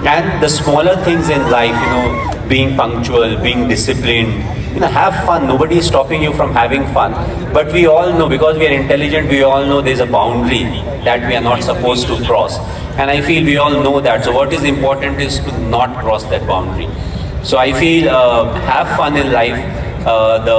F: And the smaller things in life, you know, being punctual, being disciplined, you know, have fun. Nobody is stopping you from having fun. But we all know, because we are intelligent, we all know there's a boundary that we are not supposed to cross. And I feel we all know that. So what is important is to not cross that boundary. So I feel have fun in life. The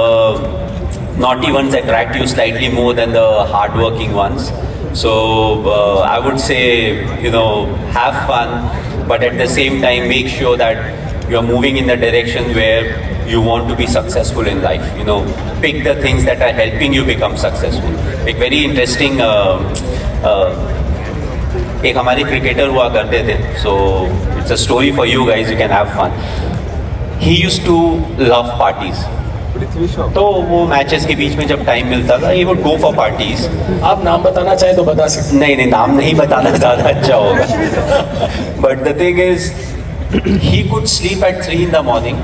F: naughty ones attract you slightly more than the hardworking ones. So I would say, you know, have fun. But at the same time, make sure that you are moving in the direction where you want to be successful in life. You know, pick the things that are helping you become successful. एक very interesting एक हमारे cricketer हुआ करते थे, so it's a story for you guys, you can have fun. He used to love parties. तो वो matches के बीच में जब टाइम मिलता था, he would go for parties.
E: आप नाम बताना चाहें तो बता सकते
F: नहीं, नाम नहीं बताना ज़्यादा अच्छा होगा. But the thing is, he could sleep at 3 in the morning,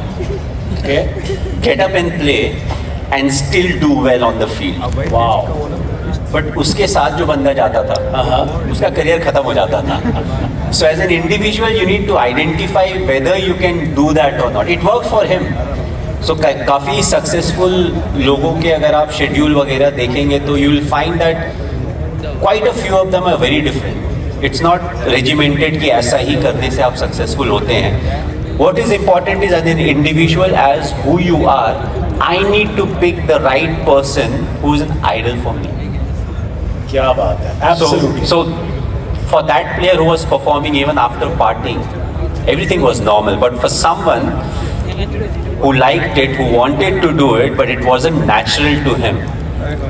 E: हैं.
F: get up and play and still do well on the field.
E: Wow.
F: But उसके साथ जो बंदा जाता था, उसका करियर खत्म हो जाता था. So as an individual you need to identify whether you can do that और not. It work for him. So काफ़ी सक्सेसफुल लोगों के अगर आप शेड्यूल वगैरह देखेंगे तो you will find that quite a few of them are very different. It's not regimented कि ऐसा ही करने से आप सक्सेसफुल होते हैं. What is important is as an individual, as who you are, I need to pick the right person who is an idol for me.
E: क्या बात है. Absolutely.
F: So for that player who was performing even after partying, everything was normal. But for someone who liked it, who wanted to do it, but it wasn't natural to him,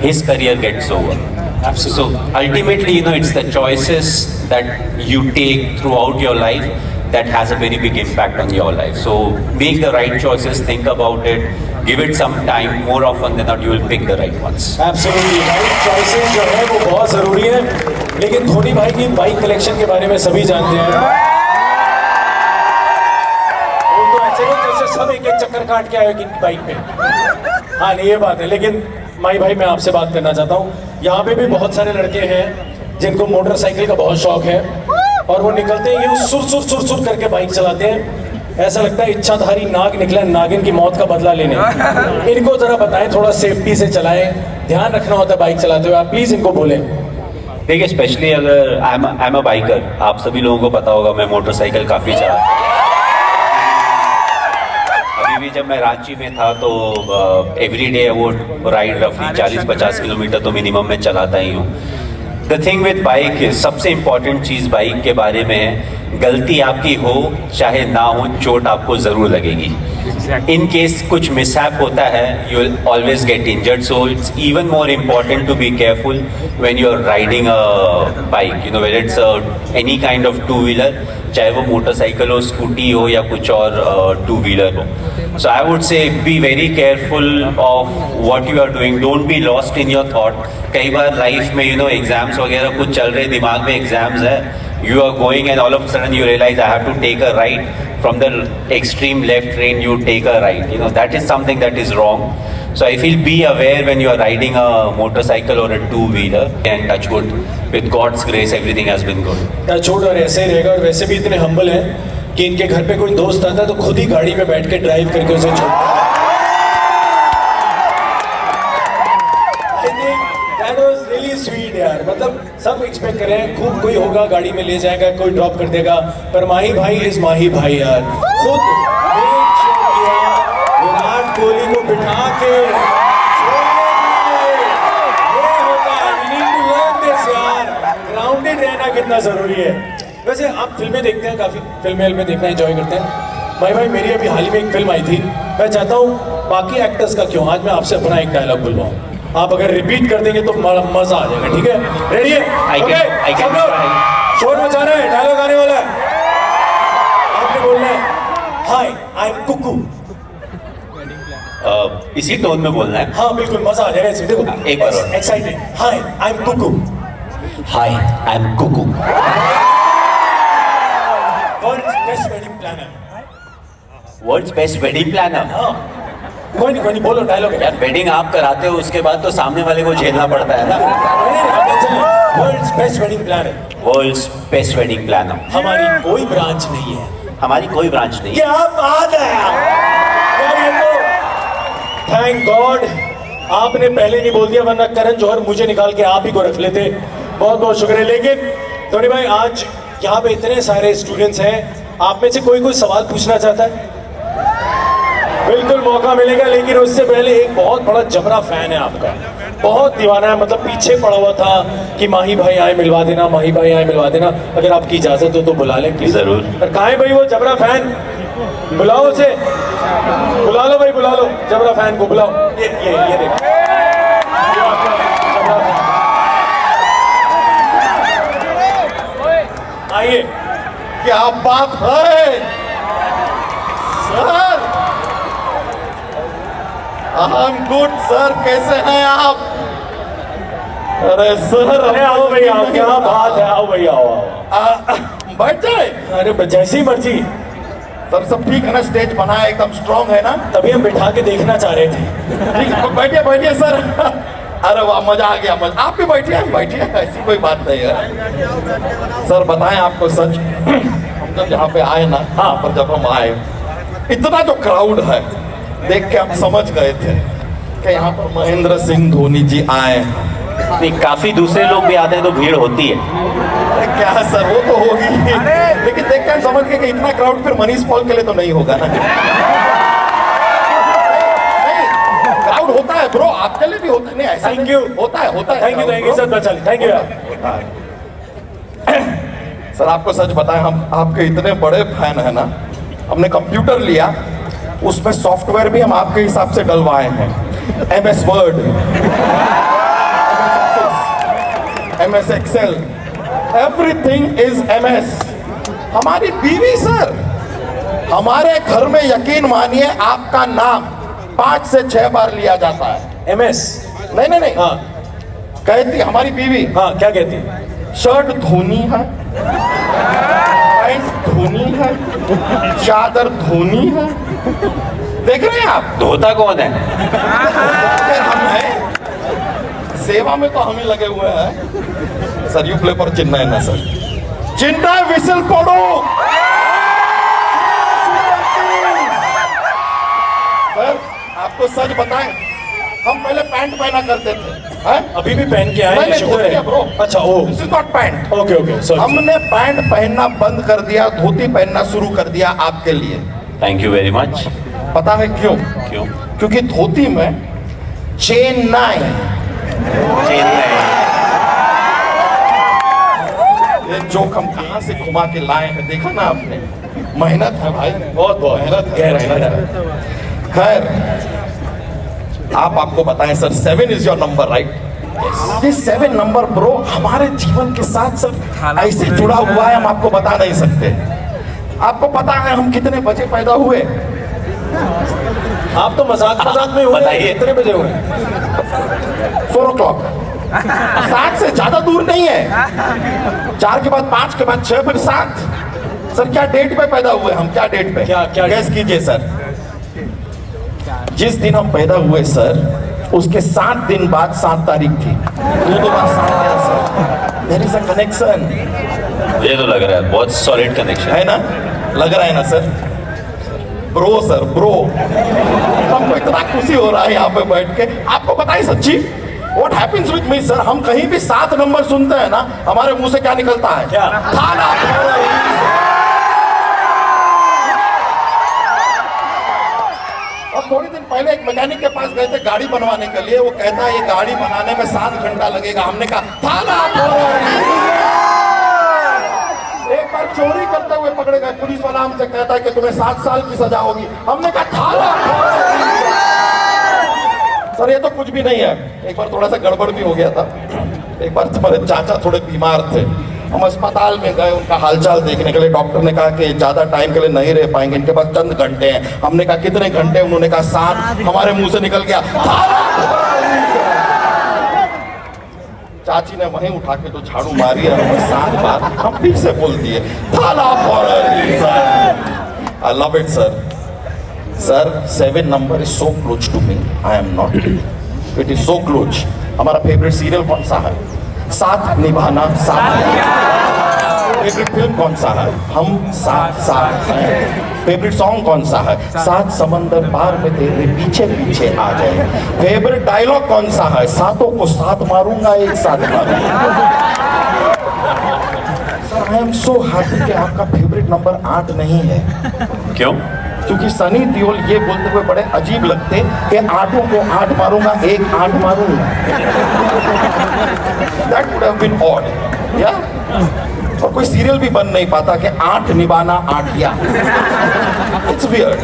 F: his career gets over.
E: Absolutely.
F: So ultimately, it's the choices that you take throughout your life that has a very big impact on your life. So make the right choices, think about it, give it some time. More often than not, you will pick the right ones.
E: Absolutely. Right choices जो है वो बहुत ज़रूरी है. लेकिन धोनी भाई की bike collection के बारे में सभी जानते हैं. वो तो ऐसे ही जैसे सब एक चक्कर काट के आए कि बाइक पे. हाँ नहीं ये बात है. लेकिन माई भाई मैं आपसे बात करना चाहता हूँ. यहाँ पे भी बहुत सारे लड़के हैं जिनको मोटरसाइकिल का बहुत शौक है और वो निकलते हैं ये सुर करके बाइक चलाते हैं. ऐसा लगता है इच्छाधारी नाग निकला नागिन की मौत का बदला लेने. इनको जरा बताएं, थोड़ा सेफ्टी से चलाएं, ध्यान रखना होता है बाइक चलाते हुए. आप प्लीज इनको बोलें.
F: देखिए, स्पेशली अगर आई एम अ बाइकर, आप सभी लोगों को पता होगा मैं मोटरसाइकिल काफ़ी चलाता हूँ. अभी भी जब मैं रांची में था तो एवरी डे वो राइड रफली 40-50 किलोमीटर तो मिनिमम मैं चलाता ही हूँ. The thing with bike is, सबसे इम्पॉर्टेंट चीज़ बाइक के बारे में है, गलती आपकी हो चाहे ना हो, चोट आपको ज़रूर लगेगी. इन केस कुछ मिसहैप होता है, you will always get injured. So it's even more important to be careful when you are riding a bike. Whether it's any kind of 2-wheeler, चाहे वो मोटरसाइकिल हो, स्कूटी हो या कुछ और 2-wheeler हो. So I would say be very careful of what you are doing. Don't be lost in your thought. कई बार life में एग्जाम्स वगैरह कुछ चल रहे, दिमाग में एग्जाम्स है, you are going and all of a sudden you realize I have to take a right from the extreme left lane. You take a right. That is something that is wrong. So I feel be aware when you are riding a motorcycle or a 2-wheeler. And touch wood, with God's grace, everything has been good.
E: Touch wood. और ऐसे ही रहेगा. और वैसे भी इतने humble हैं कि इनके घर पे कोई दोस्त आता है तो खुद ही गाड़ी में बैठ के ड्राइव करके उसे छोड़ता है. I think that was really sweet यार. मतलब सब एक्सपेक्ट कर रहे हैं खूब कोई होगा गाड़ी में ले जाएगा, कोई ड्रॉप कर देगा, पर माही भाई इज माही भाई यार. खुद make sure किया विराट कोहली को बिठा के छोड़ने के लिए. ये होता है. We need to learn this यार. Grounded रहना कितना जरूरी है. वैसे आप फिल्में देखते हैं, काफ़ी फिल्में देखना एंजॉय करते हैं. भाई मेरी अभी हाल ही में एक फिल्म आई थी. मैं चाहता हूँ बाकी एक्टर्स का क्यों, आज मैं आपसे अपना एक डायलॉग बुलवाऊँ. आप अगर रिपीट कर देंगे तो मजा आ जाएगा. ठीक है, रेडी है? सब लोग शोर मचाना है, डायलॉग आने वाला है. आपने बोलना है हाय आई एम कुकू.
F: इसी टोन में बोलना है.
E: हाँ बिल्कुल, मजा आ जाएगा इसमें. देखो
F: एक बार
E: excited. Hi I am Kuku.
F: Hi I am Kuku.
E: World's best wedding planner.
F: World's best wedding planner.
E: हाँ कोई नहीं बोलो डायलॉग.
F: यार वेडिंग आप कराते हो, उसके बाद तो सामने वाले को झेलना पड़ता है ना.
E: World's best wedding planner.
F: World's best wedding planner.
E: हमारी कोई ब्रांच नहीं है.
F: हमारी कोई ब्रांच नहीं.
E: क्या बात है यार. ये तो थैंक गॉड आपने पहले नहीं बोल दिया, वरना करण जौहर मुझे निकाल के आप ही को रख लेते. बहुत बहुत शुक्रिया. लेकिन धोनी भाई आज यहाँ पे इतने सारे स्टूडेंट्स हैं, आप में से कोई सवाल पूछना चाहता है? बिल्कुल मौका मिलेगा. लेकिन उससे पहले एक बहुत बड़ा जबरा फैन है आपका, बहुत दीवाना है. मतलब पीछे पड़ा हुआ था कि माही भाई आए मिलवा देना, माही भाई आए मिलवा देना. अगर आपकी इजाजत हो तो बुला लें प्लीज.
F: जरूर.
E: पर कहाँ है भाई वो जबरा फैन? बुलाओ उसे, बुला लो भाई, बुला लो जबरा फैन को, बुलाओ. ये देखो, ये आपका जबरा फैन. आइए।
D: क्या बात है sir, I am good sir, कैसे हैं आप? अरे सर,
E: अरे आओ भैया, आओ, क्या बात है, आओ भैया, आओ आओ।
D: बैठ जाए।
E: अरे जैसी मर्जी।
D: सर सब ठीक है ना? स्टेज बना है, एकदम स्ट्रांग है ना?
E: तभी हम बिठा के देखना चाह रहे थे।
D: ठीक है, बैठिए बैठिए सर। अरे वाह, मजा आ गया, मजा। आप भी बैठिए, बैठिए, ऐसी कोई बात नहीं है। सर बताएं आपको सच, हम जब यहाँ पे आए ना, हाँ, पर जब हम आए, इतना जो क्राउड है देख के हम समझ गए थे कि यहाँ पर महेंद्र सिंह धोनी जी आए।
F: नहीं, काफी दूसरे लोग भी आते हैं तो भीड़ होती है।
D: अरे क्या सर, वो तो होगी, लेकिन देख के हम समझ गए कि इतना क्राउड फिर मनीष पॉल के लिए तो नहीं होगा ना। क्राउड होता है ब्रो, आपके लिए भी होता है। नहीं ऐसा
E: थैंक यू,
D: होता है, होता है।
E: थैंक यू सर, बचाली, थैंक यू यार।
D: सर आपको सच बताएं, हम आपके इतने बड़े फैन हैं ना, हमने कंप्यूटर लिया, उसमें सॉफ्टवेयर भी हम आपके हिसाब से डलवाए हैं। MS Word, MS Excel, everything is MS। हमारी बीवी सर, हमारे घर में यकीन मानिए आपका नाम 5 से 6 बार लिया जाता है।
E: MS?
D: नहीं नहीं नहीं,
E: हाँ,
D: कहती हमारी बीवी,
E: हाँ, क्या कहती है?
D: शर्ट धोनी है, पैंट धोनी है, चादर धोनी है। देख रहे हैं आप?
F: धोता कौन है?
D: अगर हम हैं, सेवा में तो हम ही लगे हुए हैं। सर यू प्ले पर चिन्मय है ना सर? चिन्मय विसल पड़ो। सर आपको सच बताएं, हम पहले पैंट पहना करते थे, हैं?
E: अभी भी पहन के आए हैं, शुक्र है।
D: ब्रो,
E: अच्छा, oh,
D: this is not pant.
E: Okay okay, sorry.
D: हमने पैंट पहनना बंद कर दिया, धोती पहनना शुरू कर दिया आपके लिए।
F: Thank you very much.
D: पता है क्यों?
F: क्यों?
D: क्योंकि धोती में चेन्नई, ये जोक हम कहां से घुमा के लाए हैं, देखा ना आपने? मेहनत है भाई,
E: बहुत बहुत
D: मेहनत है। खैर आपको बताएं sir, 7 is your number right? ये 7 नंबर ब्रो हमारे जीवन के साथ सर ऐसे जुड़ा हुआ है, हम आपको बता नहीं सकते। आपको पता है हम कितने बजे पैदा हुए?
E: आप तो मजाक मजाक में हुए,
F: बताइए।
E: कितने बजे हुए?
D: 4 o'clock। 7 से ज्यादा दूर नहीं है। 4 के बाद 5 के बाद 6 फिर 7। सर क्या डेट पे पैदा हुए हम? क्या डेट पे?
E: क्या
D: गैस कीजिए सर। जिस दिन हम पैदा हुए सर, उसके 7 दिन बाद 7 तारीख थी। 2 बार 7 आया sir. There is a connection.
F: मुझे तो लग रहा है बहुत सॉलिड कनेक्शन
D: है ना? लग रहा है ना सर? ब्रो सर, ब्रो, हमको इतना खुशी हो रहा है यहाँ पे बैठ के। आपको बताइए सच्ची, what happens with me sir, हम कहीं भी 7 नंबर सुनते हैं ना, हमारे मुंह से क्या निकलता है?
E: क्या?
D: खाना। और थोड़ी दिन पहले एक मैकेनिक के पास गए थे गाड़ी बनवाने के लिए, वो कहता है ये गाड़ी बनाने में 7 घंटा लगेगा। हमने कहा थाना। एक बार चोरी करते हुए पकड़े गए, पुलिस वाला हमसे कहता है कि तुम्हें 7 साल की सजा होगी। हमने कहा थाना। सर ये तो कुछ भी नहीं है। एक बार थोड़ा सा गड़बड़ भी हो गया था। एक बार हमारे चाचा थोड़े बीमार थे, हम अस्पताल में गए उनका हालचाल देखने के लिए। डॉक्टर ने कहा कि ज्यादा टाइम के लिए नहीं रह पाएंगे, इनके पास चंद घंटे हैं। हमने कहा कितने घंटे? उन्होंने कहा 7। हमारे मुंह से निकल गया चाची ने वहीं उठा के तो झाड़ू मारी है, 7 बार हम फिर से बोल दिए Thala for a reason. I love it sir. Sir 7 number is so close to me, I am not, it is so close. हमारा फेवरेट सीरियल कौन सा है? साथ निभाना साथ। फेवरेट फिल्म कौन सा है? हम साथ साथ हैं। फेवरेट सॉन्ग कौन सा है? 7 समंदर पार में तेरे पीछे पीछे आ जाए। फेवरेट डायलॉग कौन सा है? 7 को 7 मारूंगा, एक साथ मारूंगा। Sir I am so happy कि आपका फेवरेट नंबर 8 नहीं है।
F: क्यों?
D: क्योंकि सनी देओल ये बोलते हुए बड़े अजीब लगते कि 8 को 8 मारूंगा, एक 8 मारूंगा। That would have been odd, yeah? और कोई सीरियल भी बन नहीं पाता कि 8 निभाना 8 या। It's weird.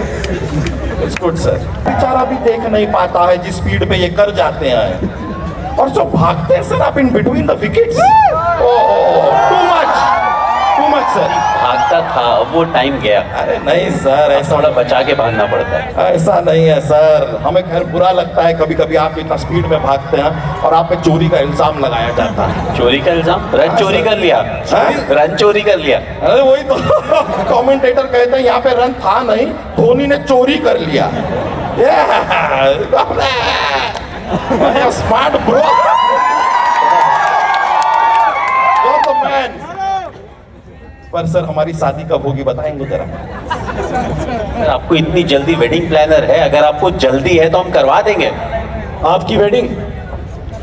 D: It's good sir. बेचारा भी देख नहीं पाता है जिस स्पीड पे ये कर जाते हैं। और जो भागते हैं सर आप in between the wickets, too much much sir.
F: भागता था, अब वो टाइम गया।
D: अरे नहीं सर, ऐसा
F: थोड़ा बचा के भागना पड़ता है।
D: ऐसा नहीं है सर। हमें खैर बुरा लगता है कभी कभी आप इतना स्पीड में भागते हैं और आप पे चोरी का इल्जाम लगाया जाता है।
F: चोरी का इल्जाम? रन चोरी कर लिया।
D: हाँ?
F: रन चोरी कर लिया।
D: अरे वही तो कमेंटेटर कहते हैं यहाँ पे रन था नहीं, धोनी ने चोरी कर लिया। स्मार्ट ब्रो, तो मैन। पर सर हमारी शादी कब होगी बताएंगे जरा?
F: अगर आपको इतनी जल्दी वेडिंग प्लानर है, अगर आपको जल्दी है तो हम करवा देंगे
E: आपकी वेडिंग।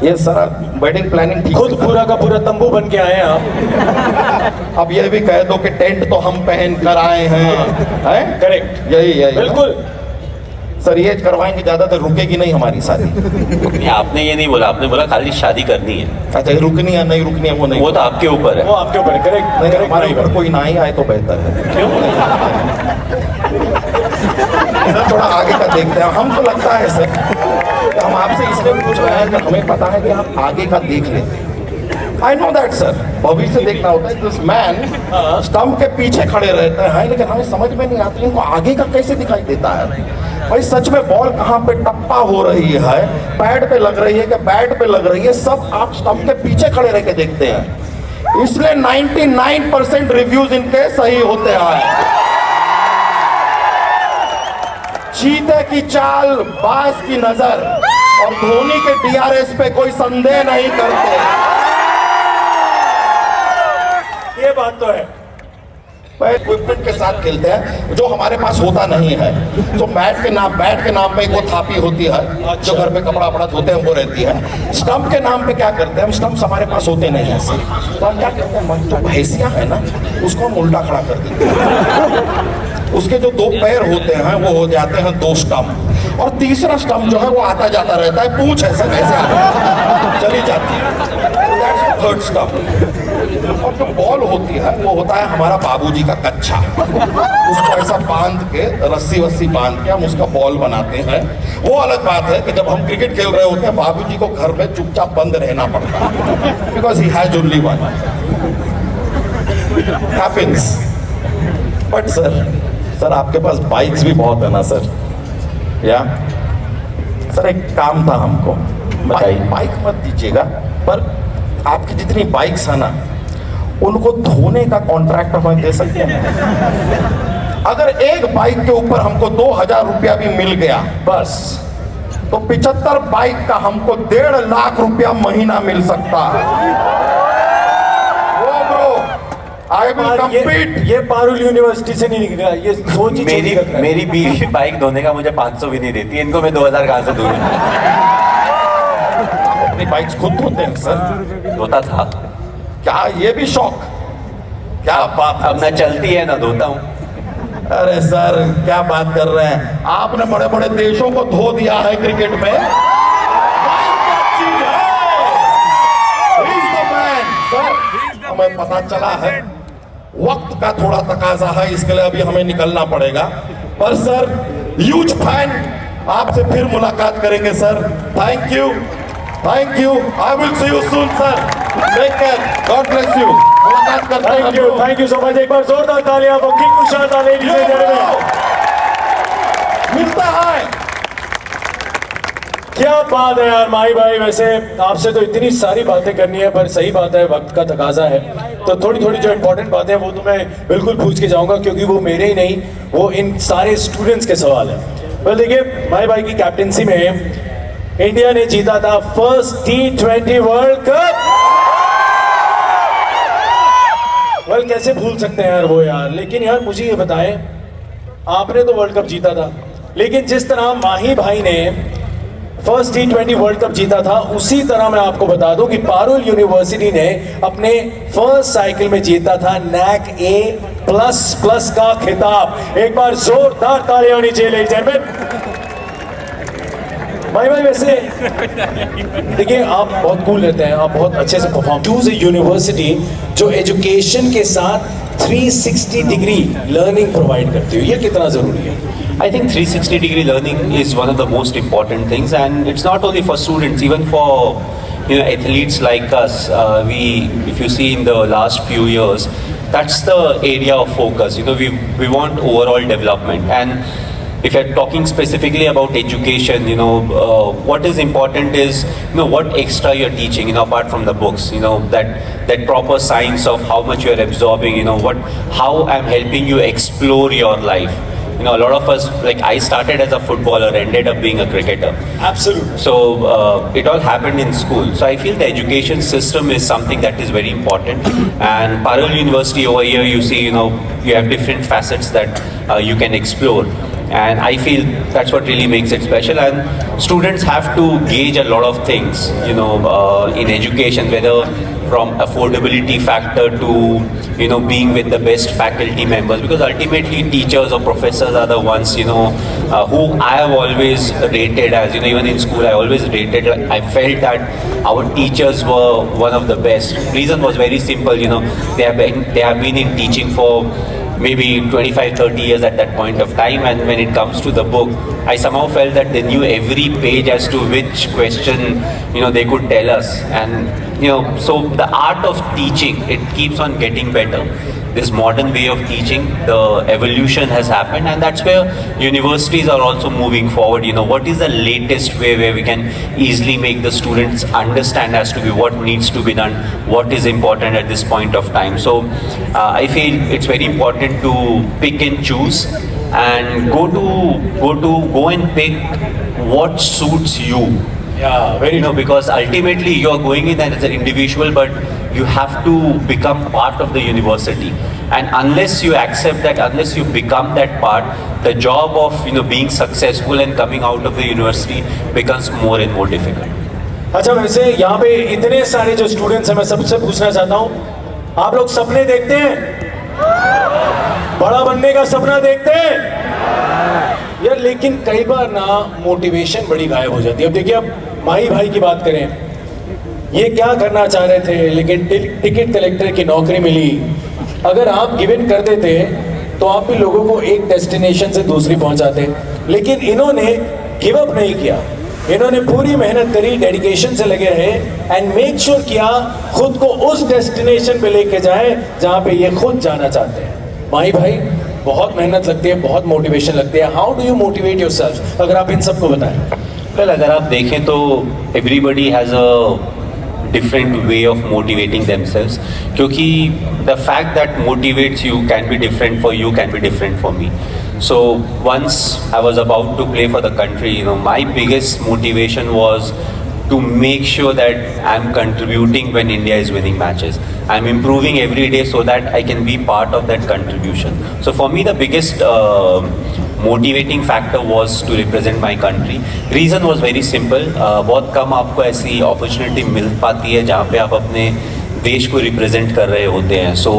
D: ये सर वेडिंग प्लानिंग ठीक
E: खुद
D: से
E: पूरा का पूरा तंबू बन के आए हैं आप।
D: अब ये भी कह दो कि टेंट तो हम पहन कर आए हैं।
E: करेक्ट,
D: यही
E: बिल्कुल।
D: सर ये करवाएंगे, ज्यादा देर रुकेगी नहीं हमारी शादी।
F: नहीं, आपने ये नहीं बोला, आपने बोला खाली शादी करनी है।
D: अच्छा, रुकनी है नहीं रुकनी है वो नहीं,
F: वो तो आपके ऊपर है।
E: वो आपके ऊपर है। करेक्ट,
D: नहीं,
E: करेक्ट।
D: हमारे ऊपर कोई ना ही आए तो बेहतर है।
F: क्यों?
D: सर थोड़ा आगे का देखते हैं। हमको लगता है सर कि हम आपसे इसलिए पूछ रहे हैं कि हमें पता है कि आप आगे का देख लेते। आई नो दैट सर, भविष्य देखना होता है। दिस मैन स्टंप के पीछे खड़े रहते हैं, लेकिन हमें समझ में नहीं आती इनको आगे का कैसे दिखाई देता है। भाई सच में बॉल कहाँ पे टप्पा हो रही है, पैड पे लग रही है कि बैट पे लग रही है, सब आप स्टंप के पीछे खड़े रह के देखते हैं। इसलिए 99% रिव्यूज इनके सही होते हैं। चीते की चाल, बाज की नजर और धोनी के DRS पे कोई संदेह नहीं करते।
E: ये बात तो है।
D: इक्विपमेंट के साथ खेलते हैं जो हमारे पास होता नहीं है। तो बैट के नाम पे वो थापी होती है जो घर पे कपड़ा वपड़ा धोते हैं वो रहती है। स्टंप के नाम पे क्या करते हैं हम, स्टंप्स हमारे पास होते नहीं है सर। तो हम क्या करते हैं, जो भैंसिया है ना उसको हम उल्टा खड़ा कर देते हैं। उसके जो दो पैर होते हैं वो हो जाते हैं 2 स्टंप, और तीसरा स्टंप जो है वो आता जाता रहता है। पूंछ है सर ऐसे चली जाती है, थर्ड स्टंप। और जो बॉल होती है वो होता है हमारा बाबूजी का कच्चा। उसको ऐसा बांध के, रस्सी वस्सी बांध के हम उसका बॉल बनाते हैं। वो अलग बात है कि जब हम क्रिकेट खेल रहे होते हैं बाबूजी को घर में चुपचाप बंद रहना पड़ता है, because he has only one. Happens. But sir आपके पास बाइक्स भी बहुत है ना सर? या सर एक काम था हमको, बाइक मत दीजिएगा, पर आपकी जितनी बाइक्स है ना उनको धोने का कॉन्ट्रैक्ट हम दे सकते हैं। अगर एक बाइक के ऊपर हमको 2000 रुपया भी मिल गया बस, तो 75 बाइक का हमको 1.5 लाख रुपया महीना मिल सकता है। वो ब्रो, आई विल कम्पीट।
E: ये पारुल यूनिवर्सिटी से नहीं निकला, ये सोच ही चोरी करता है।
F: मेरी बीवी बाइक धोने का मुझे 500 भी नहीं देती, इनको मैं 2000 कहाँ से दूँ?
D: अपनी बाइक्स खुद धोते हैं सर?
F: धोता था।
D: क्या ये भी शौक? क्या बात है।
F: अब ना चलती है ना धोता हूँ।
D: अरे सर क्या बात कर रहे हैं, आपने बड़े बड़े देशों को धो दिया है क्रिकेट में। सर हमें पता चला है वक्त का थोड़ा तकाजा है, इसके लिए अभी हमें निकलना पड़ेगा। पर सर ह्यूज फैन, आपसे फिर मुलाकात करेंगे sir. Thank you, thank you. I will see you soon sir. Take care, God bless you. मुलाकात करते हैं।
E: Thank you so much. एक बार जोरदार तालियां फॉर किंग कुशादा लेडीज एंड जेंटलमैन।
D: मिलता है।
E: क्या बात है यार माही भाई, वैसे आपसे तो इतनी सारी बातें करनी है, पर सही बात है वक्त का तकाजा है, तो थोड़ी थोड़ी जो इंपॉर्टेंट बातें हैं वो तो मैं बिल्कुल पूछ के जाऊंगा, क्योंकि वो मेरे ही नहीं, वो इन सारे स्टूडेंट्स के सवाल है। वेल देखिए, माही भाई की कैप्टेंसी में इंडिया ने जीता था first T20 world cup. Well कैसे भूल सकते हैं यार वो यार। लेकिन यार मुझे ये बताएं, आपने तो वर्ल्ड कप जीता था, लेकिन जिस तरह माही भाई ने फर्स्ट T20 वर्ल्ड कप जीता था, उसी तरह मैं आपको बता दूं कि पारुल यूनिवर्सिटी ने अपने फर्स्ट साइकिल में जीता था NAC A++ का खिताब। एक बार जोरदार तालियां होनी चाहिए लेडीज एंड जेंटलमैन। भाई वैसे देखिए, आप बहुत कूल रहते हैं, आप बहुत अच्छे से परफॉर्म। चूज ए यूनिवर्सिटी जो एजुकेशन के साथ 360 डिग्री लर्निंग प्रोवाइड करती हो, ये कितना जरूरी है?
F: I think 360 degree learning is one of the most important things, and it's not only for students, even for athletes like us. If you see in the last few years, that's the area of focus. You know, we want overall development. And if you're talking specifically about education, you know, what is important is, you know, what extra you're teaching, you know, apart from the books, you know, that proper science of how much you're absorbing, you know, how I'm helping you explore your life. You know, a lot of us, like I started as a footballer, ended up being a cricketer.
E: Absolutely.
F: So it all happened in school. So I feel the education system is something that is very important. And Parallel University over here, you see, you know, you have different facets that you can explore. And I feel that's what really makes it special. And students have to gauge a lot of things, you know, in education, whether from affordability factor to, you know, being with the best faculty members, because ultimately teachers or professors are the ones, you know, who I have always rated as, you know, even in school I always rated, I felt that our teachers were one of the best. Reason was very simple, you know, they have been in teaching for maybe 25-30 years at that point of time, and when it comes to the book, I somehow felt that they knew every page as to which question, you know, they could tell us. And, you know, so the art of teaching, it keeps on getting better. This modern way of teaching, the evolution has happened, and that's where universities are also moving forward. You know, what is the latest way where we can easily make the students understand as to what needs to be done, what is important at this point of time. So I feel it's very important to pick and choose and go and pick what suits you.
E: Yeah, very
F: You know, because ultimately you are going in as an individual, but you have to become part of the university. And unless you accept that, unless you become that part, the job of, you know, being successful and coming out of the university becomes more and more difficult.
E: अच्छा, वैसे यहाँ पे इतने सारे जो students हैं, मैं सबसे पूछना चाहता हूँ, आप लोग सपने देखते हैं? बड़ा बनने का सपना देखते हैं यार? लेकिन कई बार ना मोटिवेशन बड़ी गायब हो जाती है. अब देखिए, अब माही भाई की बात करें, ये क्या करना चाह रहे थे, लेकिन टिकट कलेक्टर की नौकरी मिली. अगर आप गिव इन कर देते तो आप भी लोगों को एक डेस्टिनेशन से दूसरी पहुंचाते, लेकिन इन्होंने गिव अप नहीं किया. इन्होंने पूरी मेहनत करी, डेडिकेशन से लगे रहे एंड मेक श्योर किया खुद को उस डेस्टिनेशन पे लेके जाए जहां पे ये खुद जाना चाहते हैं. माही भाई, बहुत मेहनत लगती है, बहुत मोटिवेशन लगती है. How do you motivate yourself, अगर आप इन सबको बताएं?
F: वेल, अगर आप देखें तो everybody has a different way of motivating themselves, क्योंकि the fact that motivates you can be different for you, can be different for me. So once I was about to play for the country, you know, my biggest motivation was to make sure that I'm contributing when India is winning matches. I'm improving every day so that I can be part of that contribution. So for me, the biggest motivating factor was to represent my country. Reason was very simple. बहुत कम आपको ऐसी opportunity मिल पाती है जहाँ पे आप अपने देश को रिप्रेजेंट कर रहे होते हैं. So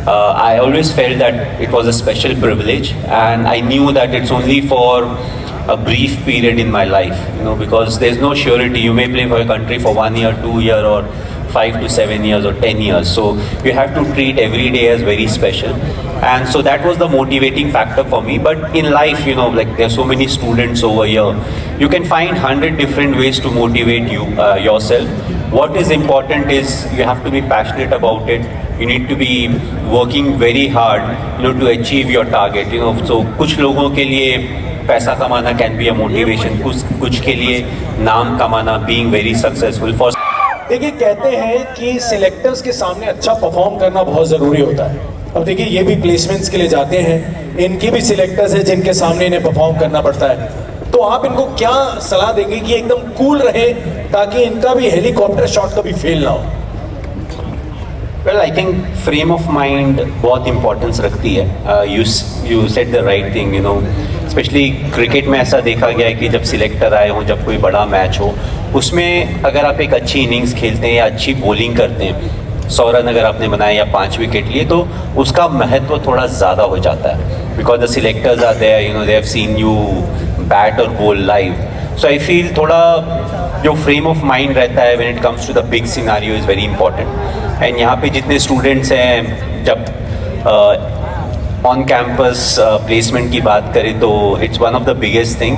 F: I always felt that it was a special privilege and I knew that it's only for a brief period in my life, you know, because there's no surety. You may play for your country for 1 year, 2 year, or 5 to 7 years, or 10 years. So you have to treat every day as very special. And so that was the motivating factor for me. But in life, you know, like there's so many students over here. You can find 100 different ways to motivate you yourself. What is important is you have to be passionate about it. You need to be working very hard, you know, to achieve your target. You know, so कुछ लोगों के लिए पैसा कमाना can be a motivation, कुछ के लिए नाम कमाना, बीइंग वेरी सक्सेसफुल फॉर.
E: देखिए, कहते हैं कि सिलेक्टर्स के सामने अच्छा परफॉर्म करना बहुत ज़रूरी होता है. अब देखिए, ये भी प्लेसमेंट्स के लिए जाते हैं, इनकी भी सिलेक्टर्स हैं जिनके सामने इन्हें परफॉर्म करना पड़ता है. तो आप इनको क्या सलाह देंगे कि एकदम कूल रहे ताकि इनका भी हेलीकॉप्टर शॉट कभी फेल ना हो?
F: Well, I think frame of mind बहुत इंपॉर्टेंस रखती है. You said the right thing, you know, specially cricket में ऐसा देखा गया है कि जब सिलेक्टर आए हों, जब कोई बड़ा मैच हो, उसमें अगर आप एक अच्छी इनिंग्स खेलते हैं या अच्छी बॉलिंग करते हैं, 100 रन अगर आपने बनाए या 5 विकेट लिए, तो उसका महत्व थोड़ा ज़्यादा हो जाता है. Because the selectors are there, you know, they have seen you bat और ball live. So I feel थोड़ा जो फ्रेम ऑफ माइंड रहता है when it comes to the big scenario is very important. And यहाँ पे जितने students हैं, जब ऑन कैंपस प्लेसमेंट की बात करें तो it's one of the biggest thing.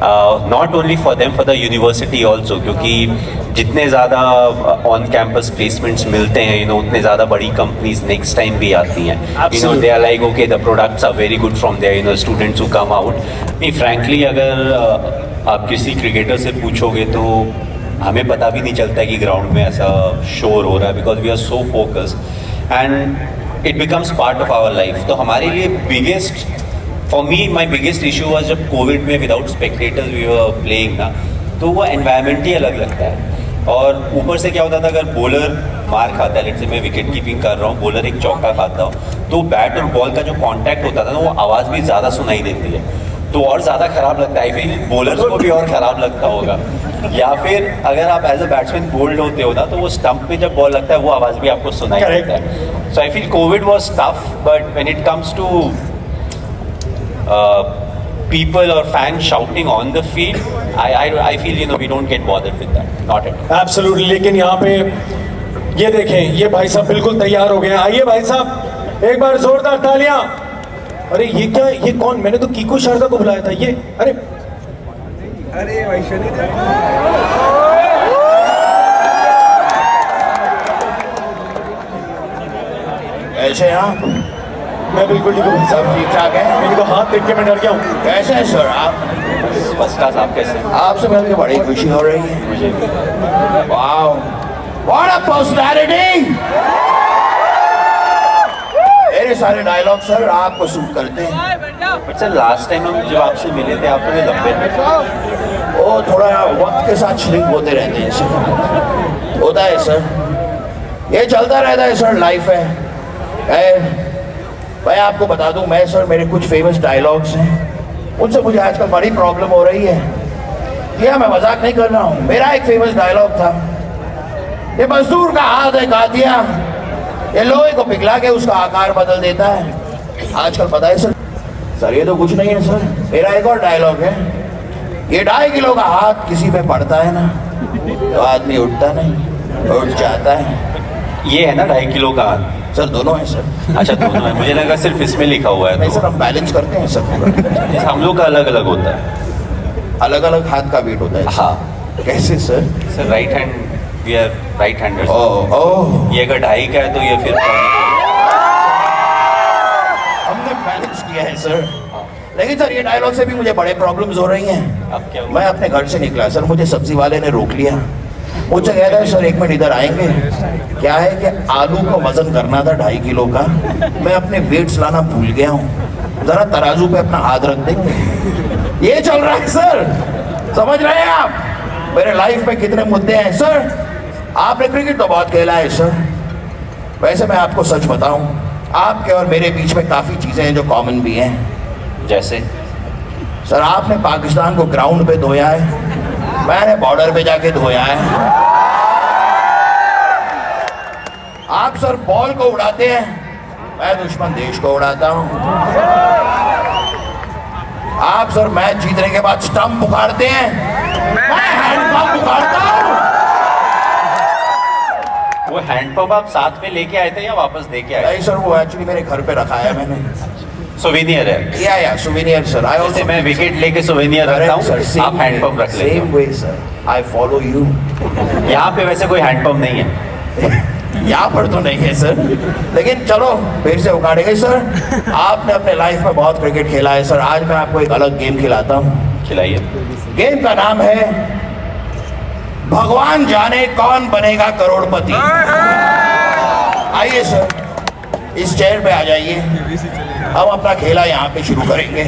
F: Not only for them, for the university also, क्योंकि जितने ज़्यादा ऑन कैंपस प्लेसमेंट्स मिलते हैं उतने ज़्यादा बड़ी कंपनीज नेक्स्ट टाइम भी आती हैं. They are like okay, the products are very good from there students who come out. नहीं, फ्रैंकली अगर आप किसी क्रिकेटर से पूछोगे तो हमें पता भी नहीं चलता कि ग्राउंड में ऐसा शोर हो रहा है, because we are so focused and it becomes part of our life. तो हमारे लिए biggest, for me my biggest issue was जब कोविड में without spectators we were playing ना, तो वो एनवायरनमेंट ही अलग लगता है. और ऊपर से क्या होता था, अगर बॉलर मार खाता है, लेट से मैं विकेट कीपिंग कर रहा हूँ, बॉलर एक चौका खाता हूँ, तो बैट और बॉल का जो कांटेक्ट होता था ना, वो आवाज़ भी ज़्यादा सुनाई देती है, तो और ज़्यादा ख़राब लगता है. आई फील बॉलर्स को भी और ख़राब लगता होगा. या फिर अगर आप एज अ बैट्समैन बोल्ड होते हो ना, तो वो स्टंप पे जब बॉल लगता है वो आवाज़ भी आपको सुनाई देता है. So I feel COVID was tough, but when it comes to people or fans shouting on the field, I feel we don't get bothered with that, not at all.
E: Absolutely. लेकिन यहाँ पे ये देखें, ये भाई साहब बिल्कुल तैयार हो गए हैं. आइए भाई साहब, एक बार जोरदार तालियां. अरे ये क्या, ये कौन? मैंने तो कीको शारदा को बुलाया था. ये अरे
D: ऐसे आप?
E: मैं बिल्कुल ठीक हूँ.
D: सब ठीक ठाक है?
E: इनको हाथ देख के मैं डर गया हूँ.
D: कैसे हैं सर आप?
F: First class. आप कैसे हैं?
D: आपसे मिलकर बड़ी खुशी हो रही है
F: मुझे.
D: Wow, what a personality. मेरे सारे डायलॉग सर आपको सूट करते हैं.
F: बट सर, लास्ट टाइम हम जब आपसे मिले थे आप थोड़े लंबे थे.
D: वो थोड़ा वक्त के साथ श्रिंक होते रहते हैं सर. होता है सर, ये चलता रहता है सर, लाइफ है. मैं आपको बता दूं, मैं सर, मेरे कुछ फेमस डायलॉग्स हैं, उनसे मुझे आजकल बड़ी प्रॉब्लम हो रही है. ये मैं मजाक नहीं कर रहा हूँ. मेरा एक फेमस डायलॉग था, ये मजदूर का हाथ है कातिया, ये लोहे को पिघला के उसका आकार बदल देता है. आजकल पता है सर, सर ये तो कुछ नहीं है सर. मेरा एक और डायलॉग है, ये 2.5 किलो का हाथ किसी पे पड़ता है ना, तो आदमी उठता नहीं, उठ जाता है.
F: ये है ना 2.5 किलो का हाथ?
D: सर दोनों है सर.
F: अच्छा, दोनों है. मुझे लगा सिर्फ इसमें लिखा हुआ है.
D: नहीं सर, हम बैलेंस करते हैं सर पूरा.
F: हम लोग का अलग अलग होता है.
D: अलग अलग हाथ का वेट होता है.
F: हाँ.
D: कैसे sir?
F: Sir right hand, we are right handers.
D: Oh oh,
F: ये अगर 2.5 का है तो ये फिर
D: हमने बैलेंस किया है सर. लेकिन सर ये डायलॉग से भी मुझे बड़े प्रॉब्लम्स हो रही हैं.
F: अब क्या हुआ?
D: मैं अपने घर से निकला सर, मुझे सब्जी वाले ने रोक लिया. मुझे कह रहा है सर 1 मिनट इधर आएंगे. क्या है कि आलू को वजन करना था 2.5 किलो का, मैं अपने वेट्स लाना भूल गया हूँ. जरा तराजू पे अपना हाथ रख देंगे. ये चल रहा है सर, समझ रहे हैं आप मेरे लाइफ में कितने मुद्दे हैं सर. आपने क्रिकेट तो बहुत खेला है सर. वैसे मैं आपको सच बताऊं, आपके और मेरे बीच में काफ़ी चीज़ें हैं जो कॉमन भी हैं.
F: जैसे
D: सर, आपने पाकिस्तान को ग्राउंड पे धोया है, मैंने बॉर्डर पे जाके धोया है. आप सर बॉल को उड़ाते हैं, मैं दुश्मन देश को उड़ाता हूं. आप सर मैच जीतने के बाद स्टंप उखाड़ते हैं, मैं हैंडपंप उखाड़ता हूं.
F: वो हैंडपंप आप साथ में लेके आए थे या वापस दे के आए?
D: नहीं सर, वो एक्चुअली मेरे घर पे रखा है मैंने.
F: सोवेनियर है.
D: या सुवेनियर सर. आई
F: जैसे मैं विकेट लेके सोवेनियर रखता हूँ, आप हैंडपंप रख लेते
D: same way sir, I follow you.
F: हो. यहाँ पे वैसे कोई हैंडपंप नहीं है.
D: यहाँ पर तो नहीं है सर, लेकिन चलो फिर से उखाड़ेंगे सर. आपने अपने लाइफ में बहुत क्रिकेट खेला है सर. आज मैं आपको एक अलग गेम खिलाता हूँ.
F: खिलाइए.
D: गेम का नाम है भगवान जाने कौन बनेगा करोड़पति. आइए सर, इस चेयर पे आ जाइए. हम अपना खेला यहाँ पे शुरू करेंगे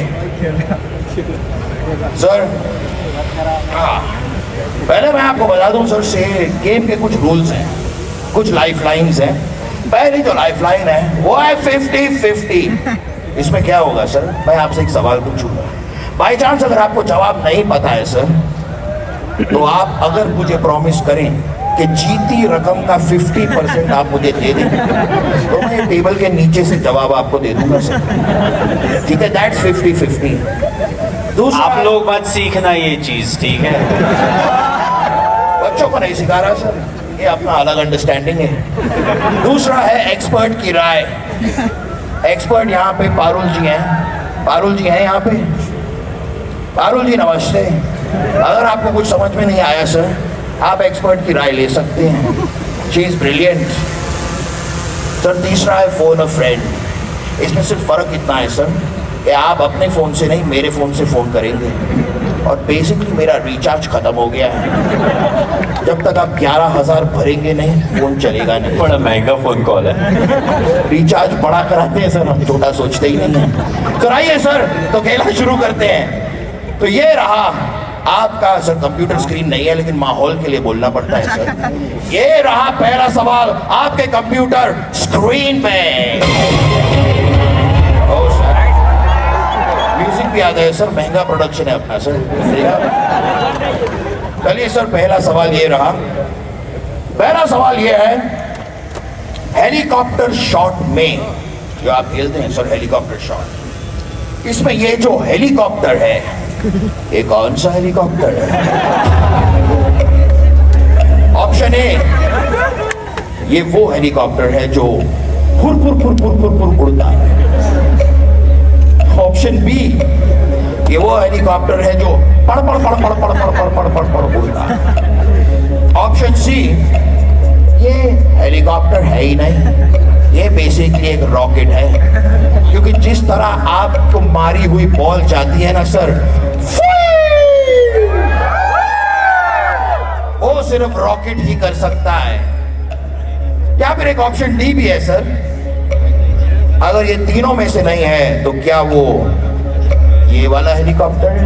D: सर. पहले मैं आपको बता दूं सर, से गेम के कुछ रूल्स हैं, कुछ लाइफ लाइन्स हैं. पहली जो लाइफ लाइन है वो है 50-50. इसमें क्या होगा सर, मैं आपसे एक सवाल पूछूंगा. बाई चांस अगर आपको जवाब नहीं पता है सर, तो आप अगर मुझे प्रॉमिस करें कि जीती रकम का 50% आप मुझे दे दें, तो मैं टेबल के नीचे से जवाब आपको दे दूंगा सर. ठीक है, दैट्स 50-50. दूसरा,
F: आप लोग मत सीखना ये चीज, ठीक है?
D: बच्चों को नहीं सिखा रहा सर, ये अपना अलग अंडरस्टैंडिंग है. दूसरा है एक्सपर्ट की राय. एक्सपर्ट यहाँ पे पारुल जी हैं. पारुल जी हैं यहाँ पे. पारुल जी नमस्ते। अगर आपको कुछ समझ में नहीं आया सर, आप एक्सपर्ट की राय ले सकते हैं। She is brilliant. सर तीसरा है फोन अ फ्रेंड। इसमें सिर्फ फर्क इतना है सर कि आप अपने फ़ोन से नहीं मेरे फ़ोन से फ़ोन करेंगे, और बेसिकली मेरा रिचार्ज ख़त्म हो गया है। जब तक आप 11,000 भरेंगे नहीं फ़ोन चलेगा नहीं।
F: बड़ा महंगा फोन कॉल है।
D: रिचार्ज बड़ा कराते हैं सर, हम छोटा सोचते ही नहीं है। तो आइए सर, तो खेला शुरू करते हैं। तो ये रहा आपका सर, कंप्यूटर स्क्रीन नहीं है लेकिन माहौल के लिए बोलना पड़ता है सर। ये रहा पहला सवाल आपके कंप्यूटर स्क्रीन पे। ओ सर, म्यूजिक भी आ गया सर, महंगा प्रोडक्शन है अपना सर। चलिए सर, पहला सवाल ये रहा। पहला सवाल ये है, हेलीकॉप्टर शॉट में जो आप खेलते हैं सर, हेलीकॉप्टर शॉट, इसमें ये जो हेलीकॉप्टर है, ये कौन सा हेलीकॉप्टर है? ऑप्शन ए, ये वो हेलीकॉप्टर है जो फुर फुर फुर फुर फुर फुर उड़ता है। ऑप्शन बी, ये वो हेलीकॉप्टर है जो पड़ पड़ पड़ पड़ पड़ पड़ पड़ पड़ पड़ पड़ उड़ता है। ऑप्शन सी, ये हेलीकॉप्टर है ही नहीं, ये बेसिकली एक रॉकेट है, क्योंकि जिस तरह आपको मारी हुई बॉल जाती है ना सर, वो सिर्फ रॉकेट ही कर सकता है। या फिर एक ऑप्शन डी भी है सर। अगर ये तीनों में से नहीं है तो क्या वो ये वाला हेलीकॉप्टर है?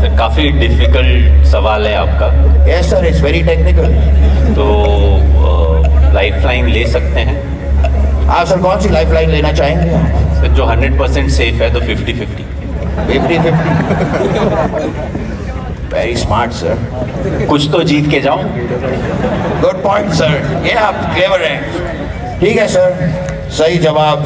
F: सर काफी डिफिकल्ट सवाल है आपका,
D: yes sir, it's very technical.
F: तो लाइफलाइन ले सकते हैं।
D: आप सर कौन सी लाइफलाइन लेना चाहेंगे?
F: सर जो 100% सेफ है तो 50-50।
D: 50-50। Very smart sir.
F: कुछ तो जीत के जाऊं।
D: गुड पॉइंट सर, ये आप क्लेवर हैं। ठीक है सर, सही जवाब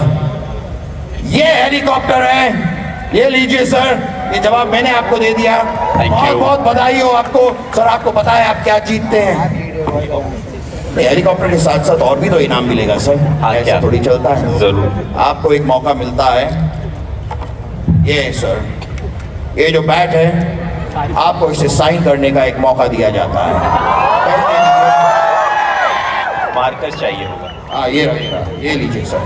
D: ये हेलीकॉप्टर है। ये लीजिए सर, ये जवाब मैंने आपको दे दिया।
F: Thank
D: बहुत
F: you.
D: बहुत बधाई हो आपको सर। आपको पता है आप क्या जीतते हैं? नहीं, हेलीकॉप्टर के साथ साथ और भी तो इनाम मिलेगा सर।
F: हाँ,
D: ऐसा
F: क्या?
D: थोड़ी चलता है।
F: जरूर।
D: आपको एक मौका मिलता है। ये सर, ये जो बैट है, आपको इसे साइन करने का एक मौका दिया जाता है।
F: मार्कर चाहिए होगा।
D: हाँ, ये रहेगा, ये लीजिए सर।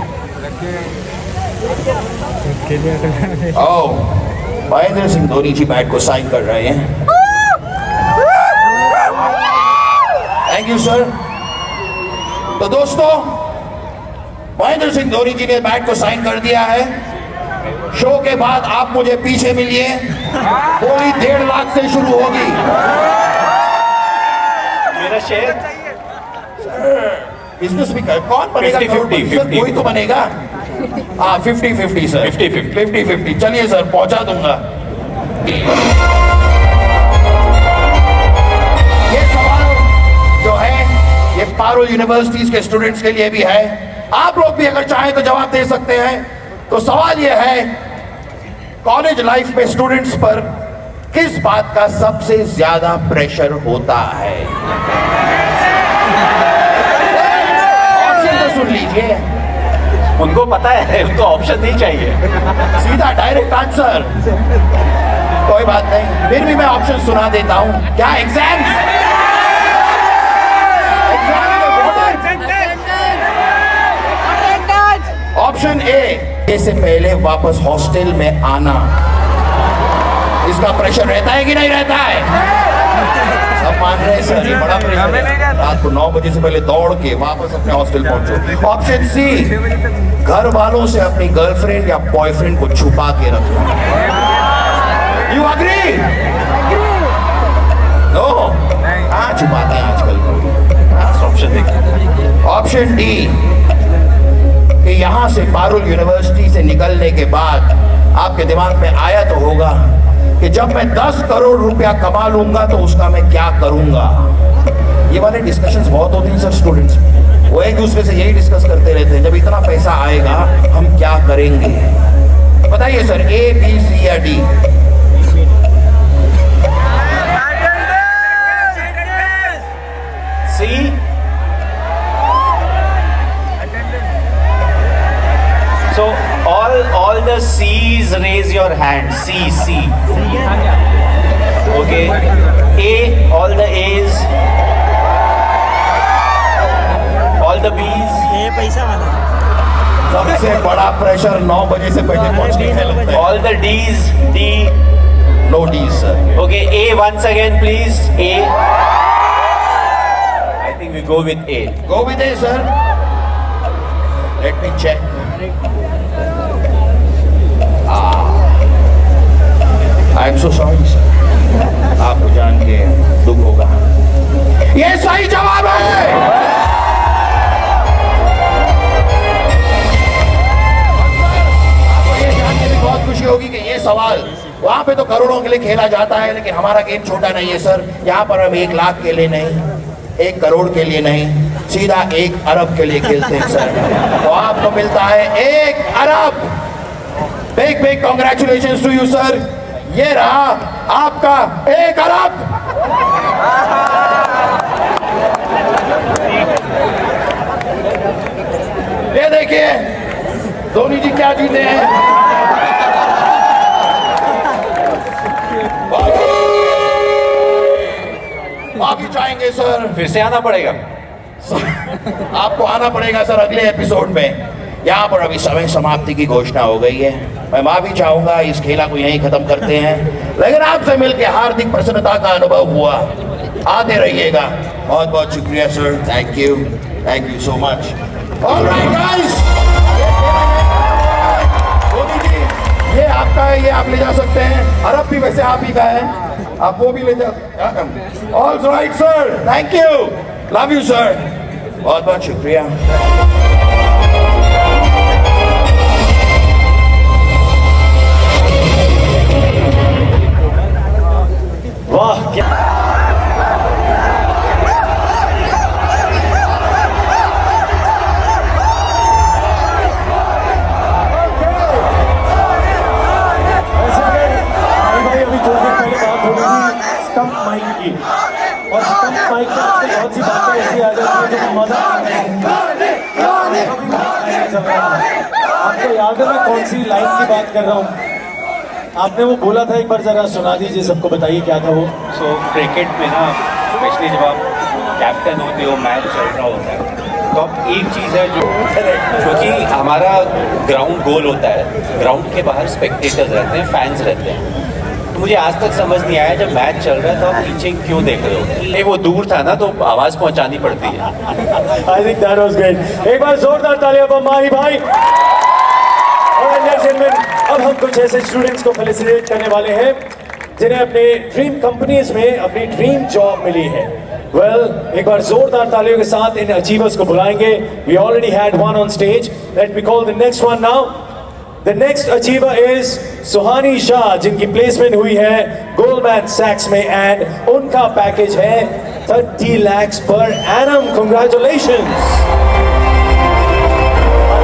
D: ओ, महेंद्र सिंह धोनी जी बैट को साइन कर रहे हैं। Thank you sir. तो दोस्तों, महेंद्र सिंह धोनी जी ने बैट को साइन कर दिया है। शो के बाद आप मुझे पीछे मिलिए, बोली 1.5 लाख से शुरू होगी।
F: मेरा शेयर
D: बिजनेस भी कर, कौन बनेगा?
F: 50-50,
D: सर, कोई तो बनेगा। हाँ, 50-50 सर।
F: 50-50।
D: 50-50 चलिए सर, पहुंचा दूंगा। ये सवाल जो है, ये पारुल यूनिवर्सिटीज के स्टूडेंट्स के लिए भी है। आप लोग भी अगर चाहें तो जवाब दे सकते हैं। तो सवाल ये है, कॉलेज लाइफ में स्टूडेंट्स पर किस बात का सबसे ज्यादा प्रेशर होता है? ऑप्शन तो सुन लीजिए।
F: उनको पता है, उनको ऑप्शन नहीं चाहिए।
D: सीधा डायरेक्ट आंसर। कोई बात नहीं, फिर भी मैं ऑप्शन सुना देता हूं। क्या एग्जाम? ऑप्शन ए से पहले वापस हॉस्टल में आना, इसका प्रेशर रहता है कि नहीं रहता है? सब मान रहे हैं सर, ये बड़ा प्रेशर है। रात को 9 बजे से पहले दौड़ के वापस अपने हॉस्टल पहुंचो। ऑप्शन सी, घर वालों से अपनी गर्लफ्रेंड या बॉयफ्रेंड को छुपा के रखना। You agree? नो, कहाँ छुपाता है आजकल?
F: ऑप्शन देखिए।
D: ऑप्शन डी, कि यहाँ से पारुल यूनिवर्सिटी से निकलने के बाद आपके दिमाग में आया तो होगा कि जब मैं 10 करोड़ रुपया कमा लूंगा तो उसका मैं क्या करूंगा। ये वाले डिस्कशंस बहुत होते हैं सर स्टूडेंट्स में। वो एक दूसरे से यही डिस्कस करते रहते हैं, जब इतना पैसा आएगा हम क्या करेंगे। बताइए सर, ए, बी, सी या D?
F: C. So all the C's raise your hand. C. Okay. A, all the A's. All the B's.
D: सबसे बड़ा प्रेशर 9 बजे से पहले पहुंच के लगता है।
F: All the D's. D.
D: No D sir.
F: Okay, A once again, please. A. I think we go with A.
D: Go with A sir. Let me check. I am so sorry sir, आपको जान के दुख होगा। ये सही जवाब है। आपको ये जान के भी बहुत खुशी होगी कि ये सवाल वहां पे तो करोड़ों के लिए खेला जाता है, लेकिन हमारा गेम छोटा नहीं है सर। यहाँ पर हम 1 लाख के लिए नहीं, 1 करोड़ के लिए नहीं, सीधा 1 अरब के लिए खेलते हैं सर। तो आपको मिलता है 1 अरब। Big big congratulation to you sir. ये रहा आपका 1 अरब। ये देखिए धोनी जी क्या जीते हैं। माफी चाहेंगे सर।
F: फिर से आना पड़ेगा।
D: आपको आना पड़ेगा सर अगले एपिसोड में। यहाँ पर अभी समय समाप्ति की घोषणा हो गई है। मैं माफी चाहूंगा, इस खेला को यहीं खत्म करते हैं, लेकिन आपसे मिलकर हार्दिक प्रसन्नता का अनुभव हुआ। आते रहिएगा। बहुत बहुत शुक्रिया sir. Thank you so much. Alright guys, Modi ji ये आपका है, ये आप ले जा सकते हैं। अरब भी वैसे आप ही का है, आप वो भी ले जा। All right sir, thank you, love you sir. बहुत बहुत शुक्रिया।
E: वाह क्या भाई, अभी थोड़ी देर पहले बात हो रही थी स्टंप माइक की, और स्टंप माइक में बहुत सी बातें ऐसी आ जाती है जो मजा आपको याद है मैं कौन सी लाइन की बात कर रहा हूँ? आपने वो बोला था, एक बार जरा सुना दीजिए, सबको बताइए क्या था वो।
F: सो क्रिकेट में ना, स्पेशली जब आप कैप्टन होते हो, मैच चल रहा होता है, तो अब एक चीज़ है जो, क्योंकि हमारा ग्राउंड गोल होता है, ग्राउंड के बाहर स्पेक्टेटर्स रहते हैं, फैंस रहते हैं। तो मुझे आज तक समझ नहीं आया, जब मैच चल रहा है तो आप पीछे क्यों देख रहे हो? नहीं, वो दूर था ना, तो आवाज़ पहुंचानी पड़ती है।
E: आई थिंक दैट वाज ग्रेट। एक बार जोरदार तालियां पर माही भाई। और अब हम कुछ ऐसे स्टूडेंट्स को फेलिसिटेट करने वाले हैं जिन्हें अपने ड्रीम कंपनीज में अपनी ड्रीम जॉब मिली है। एक बार जोरदार तालियों के साथ इन अचीवर्स को बुलाएंगे। We already had one on stage, let me call the next one now. The next achiever is Suhani Shah, जिनकी प्लेसमेंट हुई है गोल्डमैन सैक्स में, एंड उनका पैकेज है 30 lakhs per annum। Congratulations।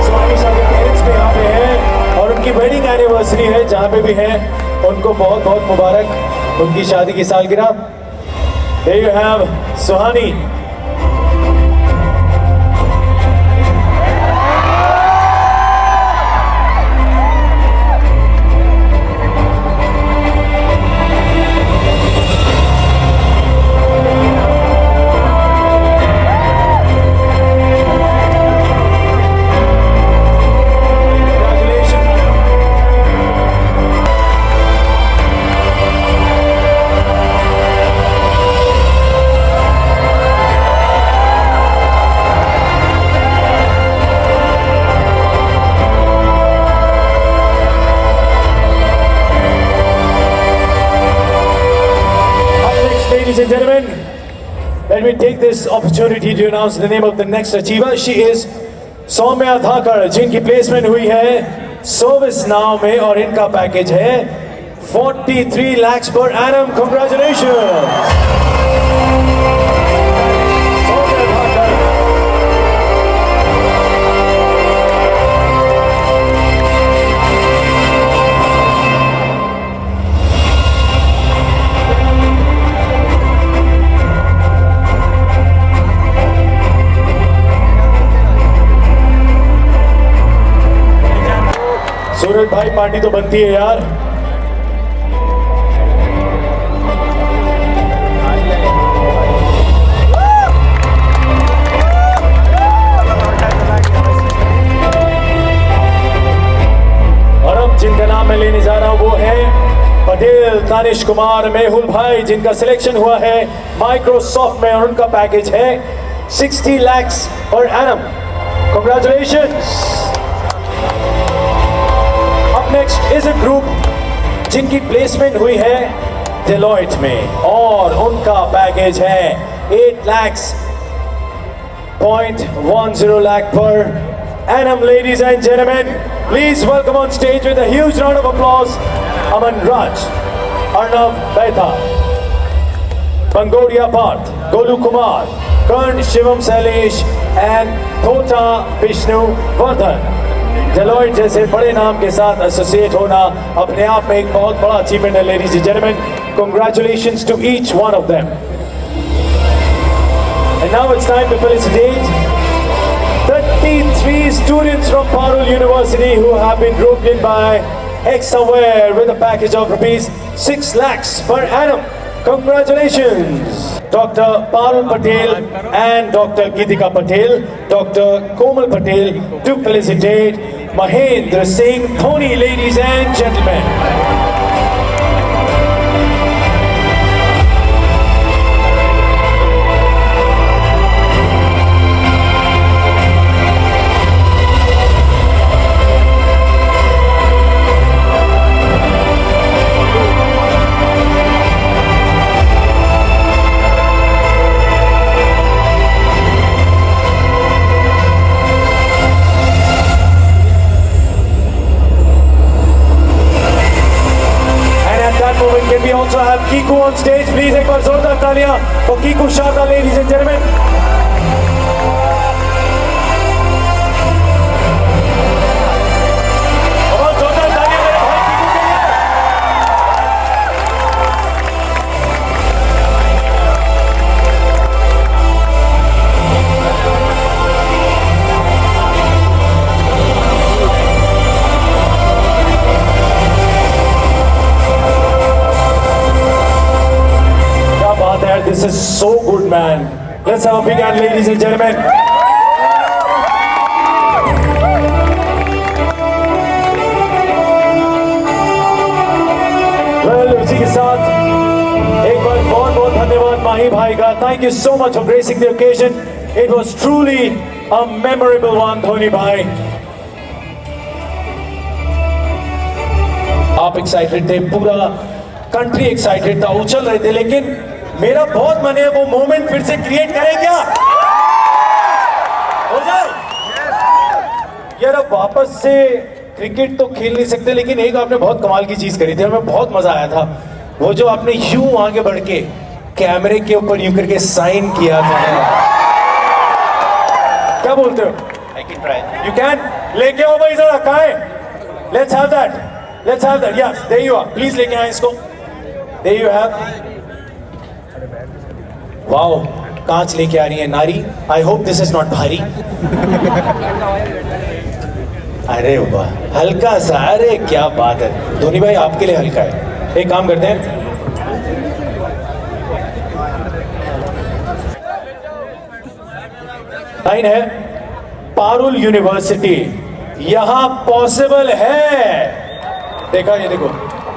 E: सुहानी शाह के पेरेंट्स भी यहाँ पे हैं और उनकी वेडिंग एनिवर्सरी है, जहाँ पे भी हैं उनको बहुत बहुत मुबारक उनकी शादी की सालगिरह। There you have Suhani. Ladies and gentlemen, let me take this opportunity to announce the name of the next achiever. She is Saumya धाकड़, जिनकी प्लेसमेंट हुई है सर्विस नाउ में और इनका पैकेज है 43 lakhs per annum. Congratulations. सूरज भाई, पार्टी तो बनती है यार। दानिश कुमार, मेहुल भाई, जिनका सिलेक्शन हुआ है माइक्रोसॉफ्ट में, और उनका पैकेज है 60 lakhs per annum. Congratulations. Up next is a group जिनकी प्लेसमेंट हुई है डेलॉयट में, और उनका पैकेज है 8 lakhs 0.10 lakh per annum. Ladies and gentlemen, please welcome on stage with a huge round of applause Aman Raj, Arnav Mehta, Bangoria Parth, Golu Kumar, Karn Shivam Sailesh and Thota Vishnu Vardhan. Deloitte जैसे बड़े नाम के साथ associate होना अपने आप में एक बहुत बड़ा अचीवमेंट है. Ladies and gentleman, congratulations to each one of them. And now it's time to felicitate 33 students from Parul University who have been roped in by Hexaware with a package of rupees 6 lakhs per annum. Congratulations! Dr. Parul Patel and Dr. Geetika Patel, Dr. Komal Patel to felicitate Mahendra Singh Dhoni, ladies and gentlemen. Can we also have Kiku on stage, please? एक बार जोरदार तालियां for Kiku Sharda, ladies and gentlemen. बहुत जोरदार तालियां मेरे भाई Kiku के लिए. This is so good, man. Let's have a big hand, ladies and gentlemen. Well, उसी के साथ एक बार बहुत धन्यवाद माही भाई का. Thank you so much for gracing the occasion. It was truly a memorable one, Dhoni भाई. आप एक्साइटेड थे, पूरा कंट्री एक्साइटेड था, उछल रहे थे, लेकिन मेरा बहुत मन है वो मोमेंट फिर से क्रिएट करें. क्या हो जाए यार? अब वापस से क्रिकेट तो खेल नहीं सकते, लेकिन एक आपने बहुत कमाल की चीज करी थी, हमें बहुत मजा आया था. वो जो आपने यूं आगे बढ़ के कैमरे के ऊपर यूं करके साइन किया था. क्या बोलते हो?
F: I can try.
E: You can. लेके आओ भाई जरा. कहाँ है? Let's have that. Yes, there you are. Please लेके आए इसको. There you have. वाओ, कांच लेके आ रही है नारी. I hope this is not भारी. अरे वाह, हल्का सा. अरे क्या बात है धोनी भाई, आपके लिए हल्का है. एक काम करते हैं, लाइन है पारुल यूनिवर्सिटी, यहां पॉसिबल है. देखा, ये देखो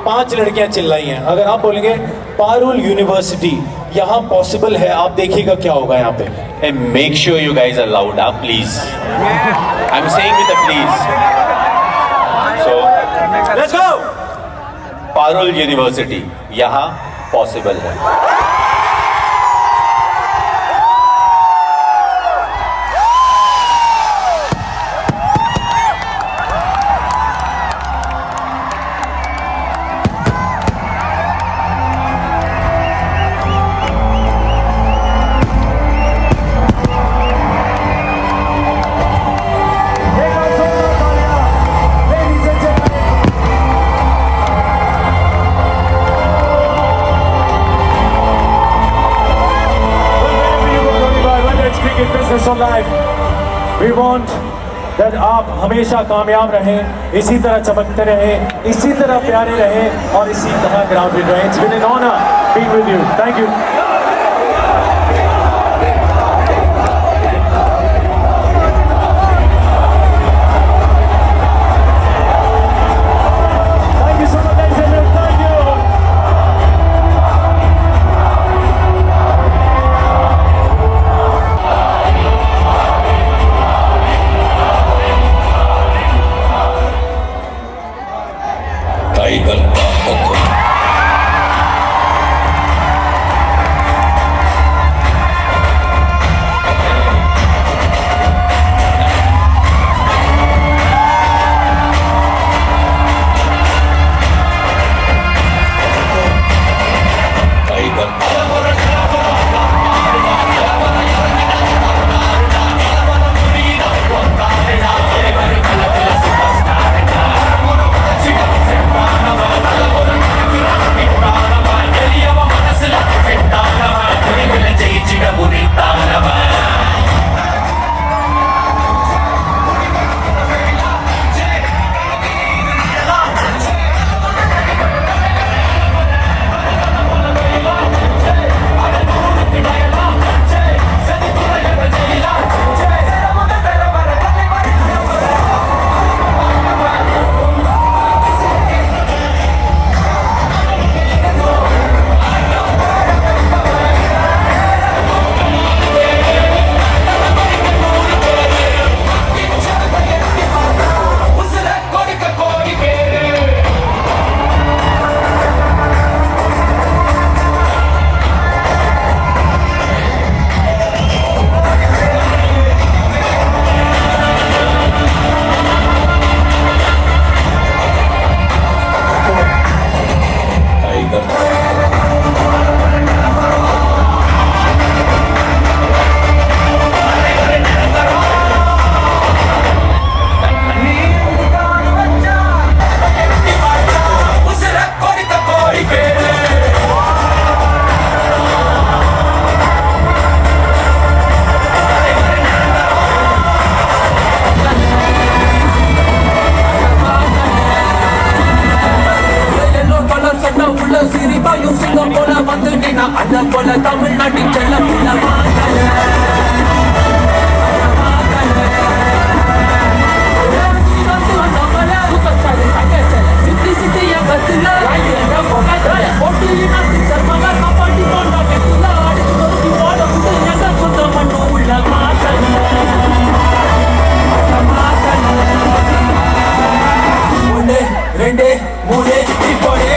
E: 5 लड़कियां चिल्लाई हैं. अगर आप बोलेंगे पारुल यूनिवर्सिटी यहाँ पॉसिबल है, आप देखिएगा क्या होगा यहाँ पे.
F: And make sure you guys are loud, please. I'm saying with a please. So,
E: let's go.
F: Parul University, यहाँ possible है.
E: We want that आप हमेशा कामयाब रहें, इसी तरह चमकते रहें, इसी तरह प्यारे रहें, और इसी तरह ग्राउंडेड रहें. It's been an honor being with you. Thank you. Thank you so much, ladies and gentlemen. Thank you.
G: அண்ணா போல தமிழ்நாட்டின் செல்ல புள்ள மாத்தல சித்தி சித்திய பத்துல போட்டி காப்பாட்டி போண்டா சொந்த மண்ணு உள்ள மாத்தல ஒன்று ரெண்டு மூணு இப்போடே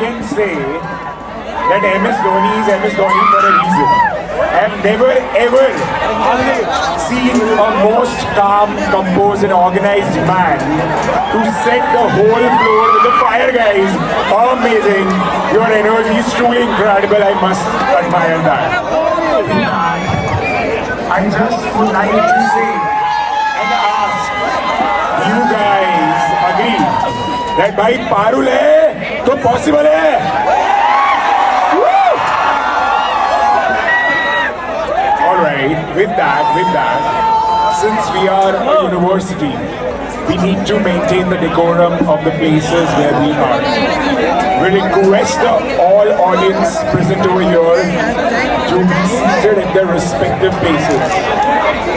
E: can say that MS Dhoni is MS Dhoni for a reason. I have never ever seen a most calm, composed and organized man to set the whole floor with the fire, guys. Amazing. Your energy is truly incredible. I must admire that. I just would like to say and ask, you guys agree that भाई पारुल है तो possible है? Alright, with that, since we are a university, we need to maintain the decorum of the places where we are. We request all audience present over here to be seated at their respective places.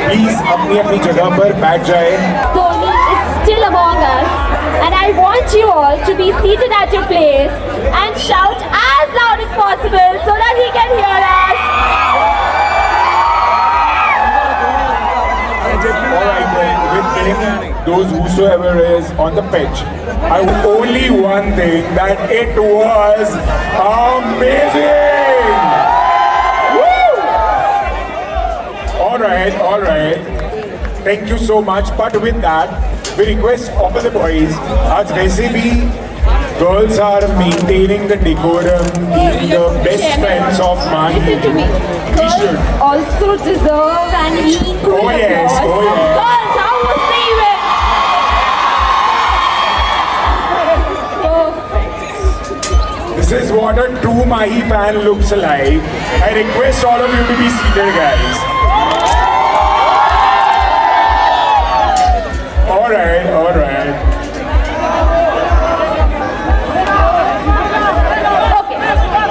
E: Please, अपनी जगह पर बैठ जाए.
C: Dhoni is still among us, and I want you all to be seated at your place and shout as loud as possible so that he can hear us.
E: Alright then, with him, those whosoever is on the pitch, I would only one thing, that it was amazing! Woo! Alright. Thank you so much. But with that, we request all the boys, आज वैसे भी girls are maintaining the decorum, being the best friends of Mahi.
C: Listen to me.
E: We
C: Girls
E: should.
C: also deserve an equal
E: Oh, yes.
C: applause.
E: Oh, yes.
C: Girls, how was the event? Perfect.
E: This is what a true Mahi fan looks like. I request all of you to be seated, guys. Alright.
C: Okay,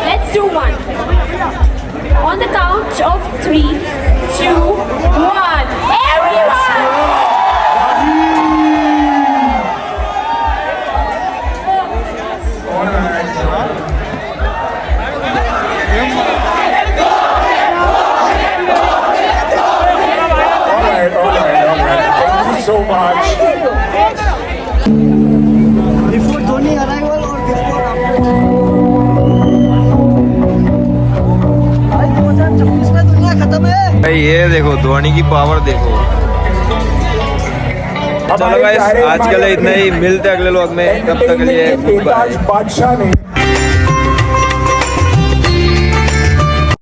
C: let's do one. On the count of 3, 2, 1. Everyone!
E: Alright. Thank you so much.
H: Before Dhoni arrival or before भाई 2026 में दुनिया खत्म है.
B: भाई ये देखो धोनी की power देखो. चलो गाइस आज के लिए इतना ही, मिलते हैं अगले व्लॉग में. तब तक के लिए गुड बाय.
E: बादशाह ने